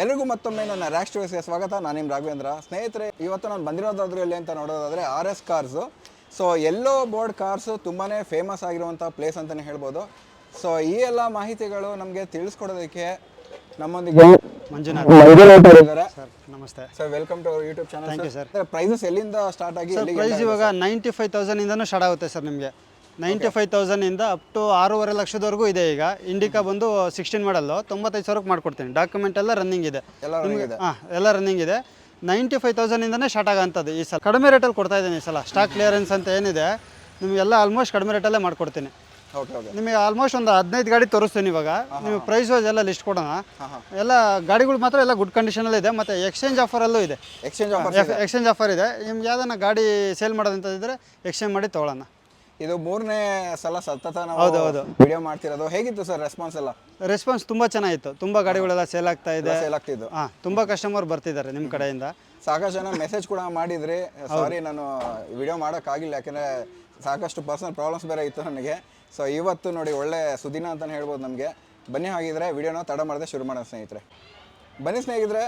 ಎಲ್ರಿಗೂ ಮತ್ತೊಮ್ಮೆ ನನ್ನ ರ್ಯಾಶ್ ಚಾಯ್ಸ್ಗೆ ಸ್ವಾಗತ. ನಾನು ನಿಮ್ಮ ರಾಘವೇಂದ್ರ. ಸ್ನೇಹಿತರೆ, ಇವತ್ತು ನಾನು ಬಂದಿರೋದಾದ್ರೂ ಎಲ್ಲಿ ಅಂತ ನೋಡೋದಾದರೆ RS ಕಾರ್ಸು. ಸೊ ಎಲ್ಲೋ ಬೋರ್ಡ್ ಕಾರ್ಸು ತುಂಬಾ ಫೇಮಸ್ ಆಗಿರುವಂಥ ಪ್ಲೇಸ್ ಅಂತಲೇ ಹೇಳ್ಬೋದು. ಸೊ ಈ ಎಲ್ಲ ಮಾಹಿತಿಗಳು ನಮಗೆ ತಿಳಿಸ್ಕೊಡೋದಕ್ಕೆ ನಮ್ಮೊಂದಿಗೆ ಮಂಜುನಾಥ್ ಇದ್ದಾರೆ. ನಮಸ್ತೆ sir, welcome to our YouTube channel. Thank you sir. Prices ಎಲ್ಲಿಂದ ಸ್ಟಾರ್ಟ್ ಆಗಿ ಪ್ರೈಸ್ ಇವಾಗ 95,000 ಸ್ಟಾರ್ಟ್ ಆಗುತ್ತೆ ಸರ್. ನಿಮಗೆ 95,000 ಅಪ್ ಟು 6.5 ಲಕ್ಷದವರೆಗೂ ಇದೆ. ಈಗ ಇಂಡಿಕಾ ಬಂದು 16 ಮಾಡಲ್ಲು 95,000ಕ್ಕೆ ಮಾಡ್ಕೊಡ್ತೀನಿ. ಡಾಕ್ಯುಮೆಂಟ್ ಎಲ್ಲ ರನ್ನಿಂಗ್ ಇದೆ. ಎಲ್ಲ ರನ್ನಿಂಗ್ ಇದೆ. 95,000 ಸ್ಟಾರ್ಟ್ ಆಗೋಂಥದ್ದು ಈ ಸಲ. ಕಡಿಮೆ ರೇಟಲ್ಲಿ ಕೊಡ್ತಾ ಇದ್ದೀನಿ ಈ ಸಲ. ಸ್ಟಾಕ್ ಕ್ಲಿಯರೆನ್ಸ್ ಅಂತ ಏನಿದೆ ನಿಮಗೆಲ್ಲ ಆಲ್ಮೋಸ್ಟ್ ಕಡಿಮೆ ರೇಟಲ್ಲೇ ಮಾಡ್ಕೊಡ್ತೀನಿ. ನಿಮಗೆ ಆಲ್ಮೋಸ್ಟ್ ಒಂದು 15 ಗಾಡಿ ತೋರಿಸ್ತೀನಿ ಇವಾಗ. ನೀವು ಪ್ರೈಸ್ ವೈಸ್ ಎಲ್ಲ ಲಿಸ್ಟ್ ಕೊಡೋಣ. ಎಲ್ಲ ಗಾಡಿಗಳು ಮಾತ್ರ ಎಲ್ಲ ಗುಡ್ ಕಂಡೀಷನಲ್ಲಿ ಇದೆ. ಮತ್ತು ಎಕ್ಸ್ಚೇಂಜ್ ಆಫರಲ್ಲೂ ಇದೆ. ಎಕ್ಸ್ಚೇಂಜ್ ಆಫರ್ ಇದೆ. ನಿಮ್ಗೆ ಯಾವ್ದನ್ನ ಗಾಡಿ ಸೇಲ್ ಮಾಡೋದಂತಿದ್ರೆ ಎಕ್ಸ್ಚೇಂಜ್ ಮಾಡಿ ತೊಗೊಳ್ಳೋಣ. ಇದು 3ನೇ ಸಲ ಸತತ ನಾವು ವಿಡಿಯೋ ಮಾಡ್ತಿರೋದು. ಹೇಗಿತ್ತು ಸರ್ ರೆಸ್ಪಾನ್ಸ್ ಎಲ್ಲ? ರೆಸ್ಪಾನ್ಸ್ ತುಂಬ ಚೆನ್ನಾಗಿತ್ತು. ತುಂಬ ಗಾಡಿಗಳೆಲ್ಲ ಸೇಲ್ ಆಗ್ತಾ ಇದೆ. ತುಂಬ ಕಸ್ಟಮರ್ ಬರ್ತಿದ್ದಾರೆ ನಿಮ್ಮ ಕಡೆಯಿಂದ. ಸಾಕಷ್ಟು ಜನ ಮೆಸೇಜ್ ಕೂಡ ಮಾಡಿದ್ರಿ. ಸಾರಿ, ನಾನು ವಿಡಿಯೋ ಮಾಡೋಕ್ಕಾಗಿಲ್ಲ, ಯಾಕೆಂದರೆ ಸಾಕಷ್ಟು ಪರ್ಸನಲ್ ಪ್ರಾಬ್ಲಮ್ಸ್ ಬೇರೆ ಇತ್ತು ನನಗೆ. ಸೊ ಇವತ್ತು ನೋಡಿ ಒಳ್ಳೆ ಸುದಿನ ಅಂತಲೇ ಹೇಳ್ಬೋದು ನಮಗೆ. ಬನ್ನಿ, ಹಾಗಿದ್ರೆ ವಿಡಿಯೋನ ತಡ ಮಾಡದೆ ಶುರು ಮಾಡೋಣ ಸ್ನೇಹಿತರೆ. ಬನ್ನಿ ಸ್ನೇಹಿತರೆ,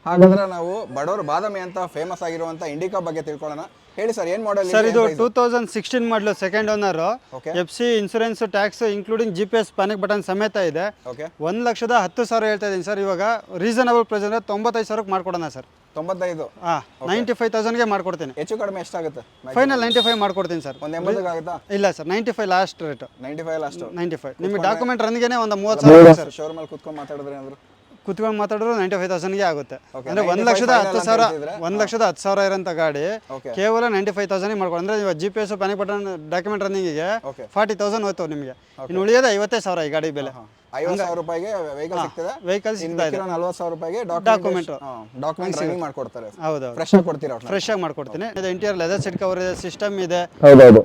ಹಾಗಾದ್ರೆ ನಾವು ಬಡವರು ಬಾದಾಮಿ ಅಂತ ಫೇಮಸ್ ಆಗಿರುವಂಥ ಇಂಡಿಕಾ ಬಗ್ಗೆ ತಿಳ್ಕೊಳ್ಳೋಣ. ಹೇಳಿ ಸರ್, ಏನು ಮಾಡಲ್ ಸರ್? ಇದು 2016 ಮಾಡಲು, second owner. FC insurance tax including GPS panic button ಸಮೇತ ಇದೆ. 1,10,000 ಹೇಳ್ತಾ ಇದ್ದೀನಿ ಸರ್. ಇವಾಗ ರೀಸನಬಲ್ ಪ್ರೈಸ್ ಅಂದರೆ 95,000ಕ್ಕೆ ಮಾಡ್ಕೊಡೋಣ ಸರ್. 95? 95,000ಗೆ ಮಾಡ್ಕೊಡ್ತೀನಿ. ಹೆಚ್ಚು ಕಡಿಮೆ ಎಷ್ಟಾಗುತ್ತೆ? ಫೈನಲ್ 95 ಮಾಡ್ಕೊಡ್ತೀನಿ ಸರ್. ಒಂದು 80 ಆಗುತ್ತಾ? ಇಲ್ಲ ಸರ್, 95 ಲಾಸ್ಟ್ ರೇಟ್. 95 ಲಾಸ್ಟ್. 95 ನಿಮಗೆ ಡಾಕ್ಯುಮೆಂಟ್ ರನ್ಗೆ ಒಂದು 30,000 ಸರ್. ಶೋರೂಮಲ್ಲಿ ಕುತ್ಕೊಂಡು ಮಾತಾಡಿದ್ರೆ ಏನಾದ್ರು ಕುತ್ಕೊಂಡು ಮಾತಾಡಿದ್ರು 95,000ಗೆ ಆಗುತ್ತೆ. ಅಂದರೆ 1,10,000 1,10,000 ಇರೋಂಥ ಗಾಡಿ ಕೇವಲ 95,000 ಮಾಡ್ಕೊಂಡು. ಅಂದರೆ ಇವಾಗ GPS ಪ್ಯಾನಿಕ್ ಬಟನ್ ಡಾಕ್ಯುಮೆಂಟ್ ರನ್ನಿಂಗಿಗೆ 40,000 ಹೋಯ್ತು ನಿಮಗೆ. ಇನ್ನು ಉಳಿಯೋದು 50,000 ಈ ಗಾಡಿ ಬೆಲೆ. 50,000 ರೂಪಾಯಿಗೆ ವೆಹಿಕಲ್ ಸಿಗ್ತದೆ. ವೆಹಿಕಲ್ ಸಿಗ್ತಾ ಇದೆ. 40,000 ರೂಪಾಯಿಗೆ ಡಾಕ್ಯುಮೆಂಟ್ ರನ್ನಿಂಗ್ ಮಾಡ್ಕೊಡ್ತಾರೆ. ಹೌದು, ಫ್ರೆಶ್ ಆಗಿ ಕೊಡ್ತೀರಾ? ಫ್ರೆಶ್ ಆಗಿ ಮಾಡ್ಕೊಡ್ತೀನಿ. ಇದು ಇಂಟೀರಿಯರ್ ಲೆದರ್ ಸೀಟ್ ಕವರ್ ಇದೆ, ಸಿಸ್ಟಮ್ ಇದೆ.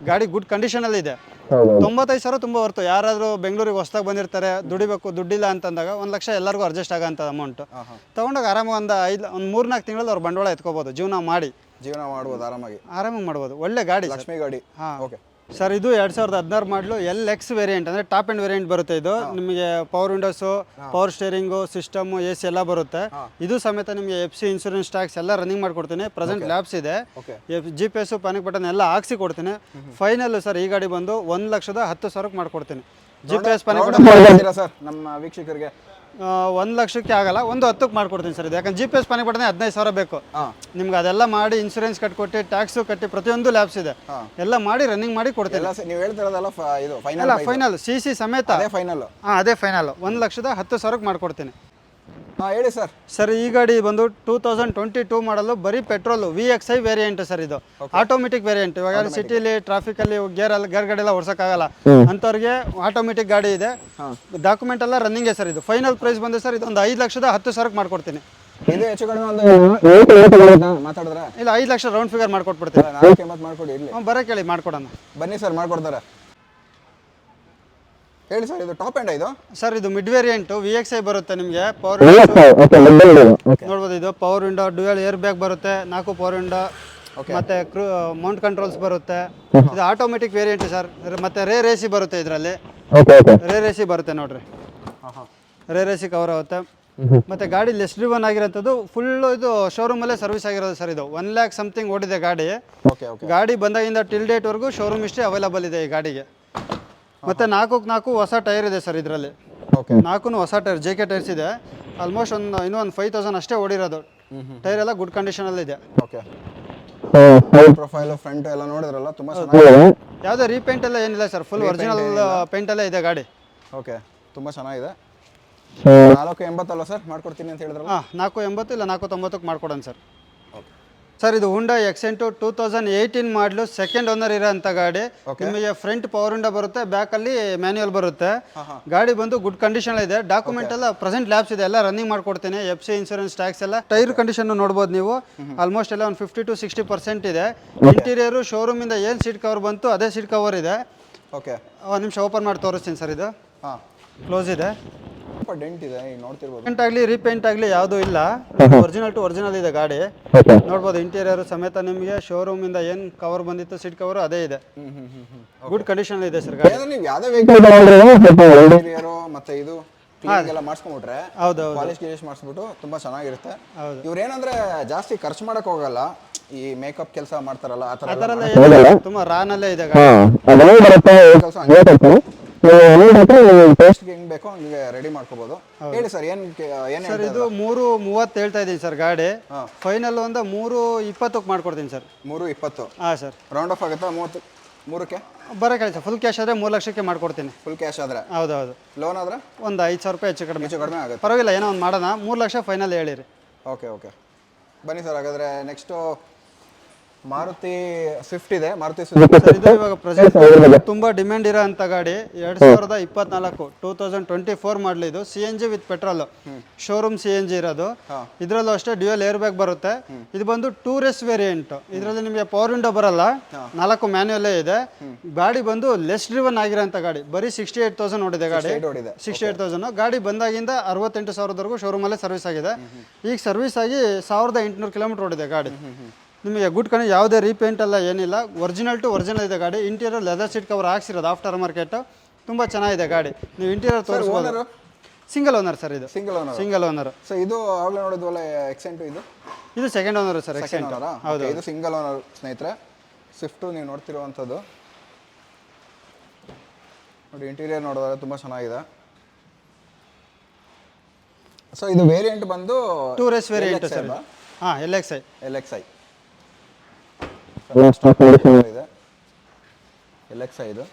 ಗಾಡಿ ಗುಡ್ ಕಂಡೀಷನ್ ಅಲ್ಲಿ ಇದೆ. 95,000 ತುಂಬ ಹೊರ್ತು. ಯಾರಾದರೂ ಬೆಂಗಳೂರಿಗೆ ಹೊಸದಾಗಿ ಬಂದಿರ್ತಾರೆ, ದುಡಿಬೇಕು, ದುಡ್ಡಿಲ್ಲ ಅಂತಂದಾಗ 1 ಲಕ್ಷ ಎಲ್ಲರಿಗೂ ಅಡ್ಜಸ್ಟ್ ಆಗೋಂಥ ಅಮೌಂಟ್ ತೊಗೊಂಡಾಗ ಆರಾಮಾಗಿ ಒಂದು 3-4 ತಿಂಗಳಲ್ಲಿ ಅವ್ರು ಬಂಡವಾಳ ಎತ್ಕೋಬೋದು. ಜೀವನ ಮಾಡ್ಬೋದು, ಆರಾಮಾಗಿ ಮಾಡ್ಬೋದು. ಒಳ್ಳೆ ಗಾಡಿ, ಲಕ್ಷ್ಮಿ ಗಾಡಿ. ಸರ್ ಇದು 2016 ಮಾಡಲು LX ವೇರಿಯಂಟ್, ಅಂದರೆ ಟಾಪ್ ಎಂಡ್ ವೇರಿಯಂಟ್ ಬರುತ್ತೆ. ಇದು ನಿಮಗೆ power windows, power steering, system, AC ಎಲ್ಲ ಬರುತ್ತೆ. ಇದು ಸಮೇತ ನಿಮಗೆ FC ಇನ್ಶೂರೆನ್ಸ್ ಟ್ಯಾಕ್ಸ್ ಎಲ್ಲ ರನ್ನಿಂಗ್ ಮಾಡ್ಕೊಡ್ತೀನಿ. ಪ್ರೆಸೆಂಟ್ ಲ್ಯಾಬ್ಸ್ ಇದೆ. GPS ಪ್ಯಾನಿಕ್ ಬಟನ್ ಎಲ್ಲ ಹಾಕ್ಸಿ ಕೊಡ್ತೀನಿ. ಫೈನಲ್ ಸರ್ ಈ ಗಾಡಿ ಬಂದು 1,10,000ಕ್ಕೆ ಮಾಡ್ಕೊಡ್ತೀನಿ. GPS ಪ್ಯಾನಿಕ್ ಬಟನ್ ಸರ್ ನಮ್ಮ ವೀಕ್ಷಕರಿಗೆ 1,00,000ಕ್ಕೆ ಆಗಲ್ಲ, 1,10,000ಕ್ಕೆ ಮಾಡ್ಕೊಡ್ತೀನಿ ಸರ್. ಇದು ಯಾಕಂದ್ರೆ GPS ಪ್ಯಾನಿಕ್ ಬಟನ್ 15,000 ಬೇಕು ನಿಮ್ಗೆ. ಅದೆಲ್ಲ ಮಾಡಿ ಇನ್ಶೂರೆನ್ಸ್ ಕಟ್ಕೊಟ್ಟು ಟ್ಯಾಕ್ಸು ಕಟ್ಟಿ ಪ್ರತಿಯೊಂದು ಲ್ಯಾಬ್ಸ್ ಇದೆ, ಎಲ್ಲ ಮಾಡಿ ರನ್ನಿಂಗ್ ಮಾಡಿ ಕೊಡ್ತೀನಿ. ನೀವು ಹೇಳ್ತಿರೋದಲ್ಲ ಇದು ಫೈನಲ್ CC ಸಮೇತ. ಫೈನಲ್? ಅದೇ ಫೈನಲ್ 1,10,000ಕ್ಕೆ ಮಾಡ್ಕೊಡ್ತೀನಿ. ಹೇಳಿ ಸರ್. ಸರ್ ಈ ಗಾಡಿ ಬಂದು 2022 ಮಾಡಲು, ಬರೀ ಪೆಟ್ರೋಲು, VXI ವೇರಿಯಂಟ್ ಸರ್. ಇದು ಆಟೋಮೆಟಿಕ್ ವೇರಿಯಂಟ್. ಇವಾಗ ಸಿಟಿಲಿ ಟ್ರಾಫಿಕಲ್ಲಿ ಗೇರ್ ಗಾಡಿ ಎಲ್ಲ ಓಡಿಸೋಕ್ಕಾಗಲ್ಲ ಅಂಥವ್ರಿಗೆ ಆಟೋಮೆಟಿಕ್ ಗಾಡಿ ಇದೆ. ಡಾಕ್ಯುಮೆಂಟ್ ಎಲ್ಲ ರನ್ನಿಂಗ್ ಸರ್. ಇದು ಫೈನಲ್ ಪ್ರೈಸ್ ಬಂದು ಸರ್ ಇದು ಒಂದು 5,10,000ಕ್ಕೆ ಮಾಡ್ಕೊಡ್ತೀನಿ. ಇದು ಹೆಚ್ಚು ಕಡಿಮೆ ಮಾತಾಡಿದ್ರೆ ಇಲ್ಲ, 5 ಲಕ್ಷ ರೌಂಡ್ ಫಿಗರ್ ಮಾಡ್ಕೊಟ್ಬಿಡ್ತೀನಿ. ಬರೋಕೆ ಹೇಳಿ ಮಾಡ್ಕೊಡೋಣ. ಬನ್ನಿ ಸರ್, ಮಾಡ್ಕೊಡ್ತಾರೆ. ಹೇಳಿ ಸರ್, ಇದು ಟಾಪ್ ಎಂಡ್? ಇದು ಸರ್ ಇದು ಮಿಡ್ ವೇರಿಯಂಟ್ VXI ಬರುತ್ತೆ ನಿಮಗೆ. ಪವರ್ ನೋಡ್ಬೋದು. ಇದು power window, dual air bag ಬರುತ್ತೆ, 4 ಪವರ್ ವಿಂಡೋ, ಮತ್ತೆ ಮೌಂಟ್ ಕಂಟ್ರೋಲ್ಸ್ ಬರುತ್ತೆ. ಇದು ಆಟೋಮೆಟಿಕ್ ವೇರಿಯಂಟ್ ಸರ್. ಮತ್ತೆ ರೇರ್ AC ಬರುತ್ತೆ ಇದರಲ್ಲಿ. ರೇರ್ AC ಬರುತ್ತೆ ನೋಡ್ರಿ. ರೇರ್ AC ಕವರ್ ಆಗುತ್ತೆ. ಮತ್ತೆ ಗಾಡಿ ಲೆಸ್ ಡ್ರಿವನ್ ಆಗಿರೋಂಥದ್ದು ಫುಲ್ಲು. ಇದು ಶೋರೂಮಲ್ಲೇ ಸರ್ವಿಸ್ ಆಗಿರೋದು ಸರ್. ಇದು 1 lakh ಸಮಥಿಂಗ್ ಓಡಿದೆ ಗಾಡಿ. ಗಾಡಿ ಬಂದಾಗಿಂದ ಟಿಲ್ ಡೇಟ್ವರೆಗೂ ಶೋರೂಮ್ ಹಿಸ್ಟ್ರಿ ಅವೈಲಬಲ್ ಇದೆ ಈ ಗಾಡಿಗೆ. ಮತ್ತು 4 ಹೊಸ ಟೈರ್ ಇದೆ ಸರ್ ಇದರಲ್ಲಿ. 4 ಹೊಸ ಟೈರ್, JK ಟೈರ್ಸ್ ಇದೆ. ಆಲ್ಮೋಸ್ಟ್ ಇನ್ನೂ ಒಂದು 5,000 ಅಷ್ಟೇ ಓಡಿರೋದು. ಟೈರ್ ಎಲ್ಲ ಗುಡ್ ಕಂಡೀಷನಲ್ಲಿ ಇದೆ. ಪ್ರೊಫೈಲ್ ಫ್ರಂಟ್ ಎಲ್ಲ ನೋಡಿದ್ರಲ್ಲ, ತುಂಬ ಚೆನ್ನಾಗಿದೆ. ಯಾವುದೇ ರೀಪೇಂಟ್ ಎಲ್ಲ ಏನಿಲ್ಲ ಸರ್, ಫುಲ್ ಒರಿಜಿನಲ್ ಪೇಂಟಲ್ಲೇ ಇದೆ ಗಾಡಿ. ಓಕೆ, ತುಂಬ ಚೆನ್ನಾಗಿದೆ. 480 ಅಲ್ಲ ಸರ್ ಮಾಡ್ಕೊಡ್ತೀನಿ ಅಂತ ಹೇಳಿದ್ರಲ್ಲ? 480 ಇಲ್ಲ 490ಕ್ಕೆ ಮಾಡ್ಕೊಡೋಣ ಸರ್. ಸರ್ ಇದು ಹುಂಡಾ Accent 2018 ಮಾಡಲು, ಸೆಕೆಂಡ್ ಓನರ್ ಇರೋಂಥ ಗಾಡಿ. ನಿಮಗೆ ಫ್ರಂಟ್ ಪವರ್ ವಿಂಡೋ ಬರುತ್ತೆ, ಬ್ಯಾಕಲ್ಲಿ ಮ್ಯಾನ್ಯುಯಲ್ ಬರುತ್ತೆ. ಗಾಡಿ ಬಂದು ಗುಡ್ ಕಂಡೀಷನ್ ಇದೆ. ಡಾಕ್ಯುಮೆಂಟ್ ಎಲ್ಲ ಪ್ರೆಸೆಂಟ್ ಲ್ಯಾಬ್ಸ್ ಇದೆ, ಎಲ್ಲ ರನ್ನಿಂಗ್ ಮಾಡ್ಕೊಡ್ತೀನಿ. FC ಇನ್ಶೂರೆನ್ಸ್ ಟ್ಯಾಕ್ಸ್ ಎಲ್ಲ. ಟೈರ್ ಕಂಡೀಷನ್ ನೋಡ್ಬೋದು ನೀವು. ಆಲ್ಮೋಸ್ಟ್ ಎಲ್ಲ ಒಂದು 50 to 60% ಇದೆ. ಇಂಟೀರಿಯರು ಶೋರೂಮಿಂದ ಏನು ಸೀಟ್ ಕವರ್ ಬಂತು ಅದೇ ಸೀಟ್ ಕವರ್ ಇದೆ. ಓಕೆ, ನಿಮಿಷ ಓಪನ್ ಮಾಡಿ ತೋರಿಸ್ತೀನಿ ಸರ್. ಇದು ಕ್ಲೋಸ್ ಇದೆ. ಡೆಂಟ್ ಇದೆ, ನೋಡ್ತಿರ್ಬೋದು. ಡೆಂಟ್ ಆಗಲಿ ರೀಪೇಂಟ್ ಆಗಲಿ ಯಾವುದೂ ಇಲ್ಲ. ಒರಿಜಿನಲ್ ಟು ಒರಿಜಿನಲ್ ಇದೆ ಗಾಡಿ. ನೋಡ್ಬೋದು ಇಂಟೀರಿಯರ್ ಸಮೇತ ನಿಮಗೆ ಶೋರೂಮಿಂದ ಏನು ಕವರ್ ಬಂದಿತ್ತು ಸೀಟ್ ಕವರ್ ಅದೇ ಇದೆ. ಗುಡ್ ಕಂಡೀಷನ್ ಇದೆ ಸರ್ ಗಾಡಿ. ನೀವು ಯಾವುದೇ ವೆಹಿಕಲ್ ಮತ್ತೆ ಇದು ಕ್ಲೀನಿಂಗ್ ಎಲ್ಲ ಮಾಡಿಸ್ಕೊಂಡ್ಬಿಟ್ರೆ ಹೌದು ಪಾಲಿಶ್ ಗಿಲಿಶ್ ಮಾಡಿಸ್ಬಿಟ್ಟು ತುಂಬ ಚೆನ್ನಾಗಿರುತ್ತೆ. ಹೌದು. ಇವ್ರೇನಂದ್ರೆ ಜಾಸ್ತಿ ಖರ್ಚು ಮಾಡಕ್ ಹೋಗಲ್ಲ, ಈ ಮೇಕಪ್ ಕೆಲಸ ಮಾಡ್ತಾರಲ್ಲ ಆ ಥರ ಅದರಲ್ಲ ತುಂಬ ರಾನಲ್ಲೇ ಇದೆ ಗಾಡಿ. ಕೆಲಸ ಹಂಗೆ ಟೇಸ್ಟ್ಗೆ ಹೆಂಗೆ ಬೇಕೋ ಹಂಗೆ ರೆಡಿ ಮಾಡ್ಕೋಬೋದು. ಹೇಳಿ ಸರ್ ಏನು ಸರ್ ಇದು 3:30 ಹೇಳ್ತಾ ಇದ್ದೀನಿ ಸರ್ ಗಾಡಿ. ಫೈನಲ್ ಒಂದು 3:20ಕ್ಕೆ ಮಾಡ್ಕೊಡ್ತೀನಿ ಸರ್. 3:20. ಹಾಂ ಸರ್. ರೌಂಡ್ ಆಫ್ ಆಗುತ್ತಾ 3ಕ್ಕೆ ಬರೋ ಕೇಳಿ ಸರ್. ಫುಲ್ ಕ್ಯಾಶ್ ಆದರೆ 3 ಲಕ್ಷಕ್ಕೆ ಮಾಡ್ಕೊಡ್ತೀನಿ. ಫುಲ್ ಕ್ಯಾಶ್ ಆದರೆ? ಹೌದು. ಲೋನ್ ಆದರೆ ಒಂದು 5,000 ರೂಪಾಯಿ ಹೆಚ್ಚು ಕಡಿಮೆ ಆಗುತ್ತೆ. ಪರವಾಗಿಲ್ಲ, ಏನೋ ಒಂದು ಮಾಡೋಣ. 3 ಲಕ್ಷ ಫೈನಲ್ ಹೇಳಿರಿ. ಓಕೆ ಬನ್ನಿ ಸರ್. ಹಾಗಾದರೆ ನೆಕ್ಸ್ಟು ಮಾರುತಿ ಸ್ವಿಫ್ಟ್ ಇದೆ. ಮಾರುತಿ ಸ್ವಿಫ್ಟ್ ಸರ್ ಇದು ಇವಾಗ ಪ್ರೆಸೆಂಟ್ ತುಂಬ ಡಿಮ್ಯಾಂಡ್ ಇರೋ ಅಂಥ ಗಾಡಿ. 2024 2024 ಮಾಡಲಿ. ಇದು CNG with petrol, showroom CNG ಇರೋದು. ಇದರಲ್ಲೂ ಅಷ್ಟೇ ಡ್ಯೂಯಲ್ ಏರ್ ಬ್ಯಾಗ್ ಬರುತ್ತೆ. ಇದು ಬಂದು ಟೂರಿಸ್ಟ್ ವೇರಿಯಂಟ್. ಇದರಲ್ಲಿ ನಿಮಗೆ ಪವರ್ ವಿಂಡೋ ಬರಲ್ಲ, 4 ಮ್ಯಾನ್ಯುಯಲ್ಲೇ ಇದೆ. ಗಾಡಿ ಬಂದು ಲೆಸ್ ಡ್ರಿವನ್ ಆಗಿರೋಂಥ ಗಾಡಿ. ಬರೀ 68,000 ನೋಡಿದೆ ಗಾಡಿ. 68,000 ಗಾಡಿ ಬಂದಾಗಿಂದ 68,000ವರೆಗೂ ಶೋರೂಮಲ್ಲೇ ಸರ್ವಿಸ್ ಆಗಿದೆ. ಈಗ ಸರ್ವಿಸ್ ಆಗಿ 1,800 ಕಿಲೋಮೀಟರ್ ಓಡಿದೆ ಗಾಡಿ. ನಿಮಗೆ ಗುಡ್ ಕಣಿ, ಯಾವುದೇ ರೀಪೇಂಟ್ ಎಲ್ಲ ಏನಿಲ್ಲ, ಒರಿಜಿನಲ್ ಟು ಒರಿಜಿನಲ್ ಇದೆ ಗಾಡಿ. ಇಂಟೀರಿಯರ್ ಲೆದರ್ ಸೀಟ್ ಕವರ್ ಹಾಕ್ಸಿರೋದು ಆಫ್ಟರ್ ಮಾರ್ಕೆಟ್. ತುಂಬ ಚೆನ್ನಾಗಿದೆ ಗಾಡಿ. ನೀವು ಇಂಟೀರಿಯರ್ ತೋರಿಸ್ಬೋದು. ಸಿಂಗಲ್ ಓನರ್ ಸರ್ ಇದು. Single owner. ಸೊ ಇದು ಆಗಲೇ ನೋಡಿದ್ವಲ್ಲ ಎಕ್ಸೆಂಟ್, ಇದು ಸೆಕೆಂಡ್ ಓನರ್ ಸರ್. ಎಕ್ಸೆಂಟ್ ಹೌದು. ಇದು ಸಿಂಗಲ್ ಓನರ್ ಸ್ನೇಹಿತರೆ. ಸ್ವಿಫ್ಟು ನೀವು ನೋಡ್ತಿರುವಂಥದ್ದು ನೋಡಿ. ಇಂಟೀರಿಯರ್ ನೋಡಿದ್ರೆ ತುಂಬ ಚೆನ್ನಾಗಿದೆ. ಸೊ ಇದು ವೇರಿಯಂಟ್ ಬಂದು ಟೂರಿಸ್ಟ್ ವೇರಿಯಂಟ್ ಸರ್. ಹಾಂ, LXi ಇದೆ. LXi ಇದು.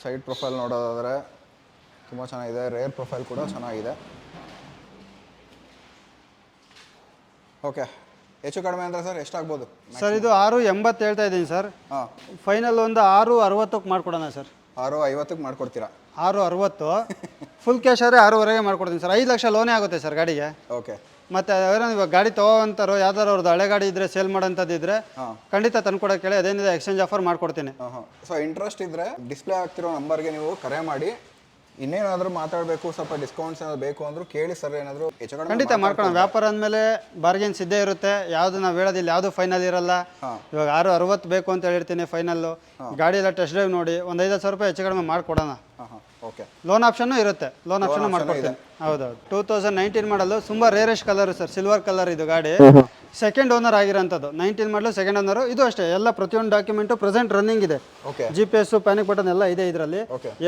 ಸೈಡ್ ಪ್ರೊಫೈಲ್ ನೋಡೋದಾದರೆ ತುಂಬ ಚೆನ್ನಾಗಿದೆ. ರೇರ್ ಪ್ರೊಫೈಲ್ ಕೂಡ ಚೆನ್ನಾಗಿದೆ. ಓಕೆ, ಹೆಚ್ಚು ಕಡಿಮೆ ಅಂದರೆ ಸರ್ ಎಷ್ಟಾಗ್ಬೋದು ಸರ್? ಇದು 6:80 ಹೇಳ್ತಾ ಇದ್ದೀನಿ ಸರ್. ಹಾಂ, ಫೈನಲ್ ಒಂದು 6:60ಕ್ಕೆ ಮಾಡ್ಕೊಡೋಣ ಸರ್. 6:50ಕ್ಕೆ ಮಾಡ್ಕೊಡ್ತೀರಾ? 6:60 ಫುಲ್ ಕ್ಯಾಶ್ ಆದರೆ 6:15 ಮಾಡ್ಕೊಡ್ತೀನಿ ಸರ್. 5 ಲಕ್ಷ ಲೋನೇ ಆಗುತ್ತೆ ಸರ್ ಗಾಡಿಗೆ. ಓಕೆ. ಮತ್ತು ಇವಾಗ ಗಾಡಿ ತೊಗೋವಂತಾರೋ ಯಾವ್ದಾರು ಅವ್ರದ್ದು ಹಳೆ ಗಾಡಿ ಇದ್ದರೆ, ಸೇಲ್ ಮಾಡೋಂಥದ್ದಿದ್ರೆ ಖಂಡಿತ ತಂದ್ಕೊಡೋಕೆ ಹೇಳಿ. ಅದೇನಿದೆ ಎಕ್ಸ್ಚೇಂಜ್ ಆಫರ್ ಮಾಡ್ಕೊಡ್ತೀನಿ. ಸೊ ಇಂಟ್ರೆಸ್ಟ್ ಇದ್ದರೆ ಡಿಸ್ಪ್ಲೇ ಆಗ್ತಿರೋ ನಂಬರ್ಗೆ ನೀವು ಕರೆ ಮಾಡಿ. ಇನ್ನೇನಾದರೂ ಮಾತಾಡಬೇಕು, ಸ್ವಲ್ಪ ಡಿಸ್ಕೌಂಟ್ಸ್ ಏನಾದ್ರು ಬೇಕು ಅಂದರೂ ಕೇಳಿ ಸರ್. ಏನಾದರೂ ಹೆಚ್ಚು ಕಡಿಮೆ ಖಂಡಿತ ಮಾಡ್ಕೊಳ್ಳೋಣ. ವ್ಯಾಪಾರ ಅಂದಮೇಲೆ ಬಾರ್ಗೇನ್ಸ್ ಇದ್ದೇ ಇರುತ್ತೆ. ಯಾವುದು ನಾವು ಹೇಳೋದಿಲ್ಲ, ಯಾವುದು ಫೈನಲ್ ಇರಲ್ಲ. ಇವಾಗ 6:60 ಬೇಕು ಅಂತ ಹೇಳಿರ್ತೀನಿ ಫೈನಲ್ಲು. ಗಾಡಿ ಎಲ್ಲ ಟೆಸ್ಟ್ ಡ್ರೈವ್ ನೋಡಿ ಒಂದು 5,000 ರೂಪಾಯಿ ಹೆಚ್ಚು ಕಡಿಮೆ ಮಾಡಿಕೊಡೋಣ. ಓಕೆ. ಲೋನ್ ಆಪ್ಷನ್ನು ಇರುತ್ತೆ. ಲೋನ್ ಆಪ್ಷನ್ ಮಾಡ್ಕೊಡ್ತೀನಿ. ಹೌದೌದು. 2019 ಮಾಡಲು ತುಂಬ rarest colour sir. Silver colour ಇದು ಗಾಡಿ. Second owner ಆಗಿರೋಂಥದ್ದು. 19 ಮಾಡಲು ಸೆಕೆಂಡ್ ಓನರ್. ಇದು ಅಷ್ಟೇ, ಎಲ್ಲ ಪ್ರತಿಯೊಂದು ಡಾಕ್ಯುಮೆಂಟು ಪ್ರೆಸೆಂಟ್ ರನ್ನಿಂಗ್ ಇದೆ. GPS, ಪ್ಯಾನಿಕ್ ಬಟನ್ ಎಲ್ಲ ಇದೆ ಇದರಲ್ಲಿ.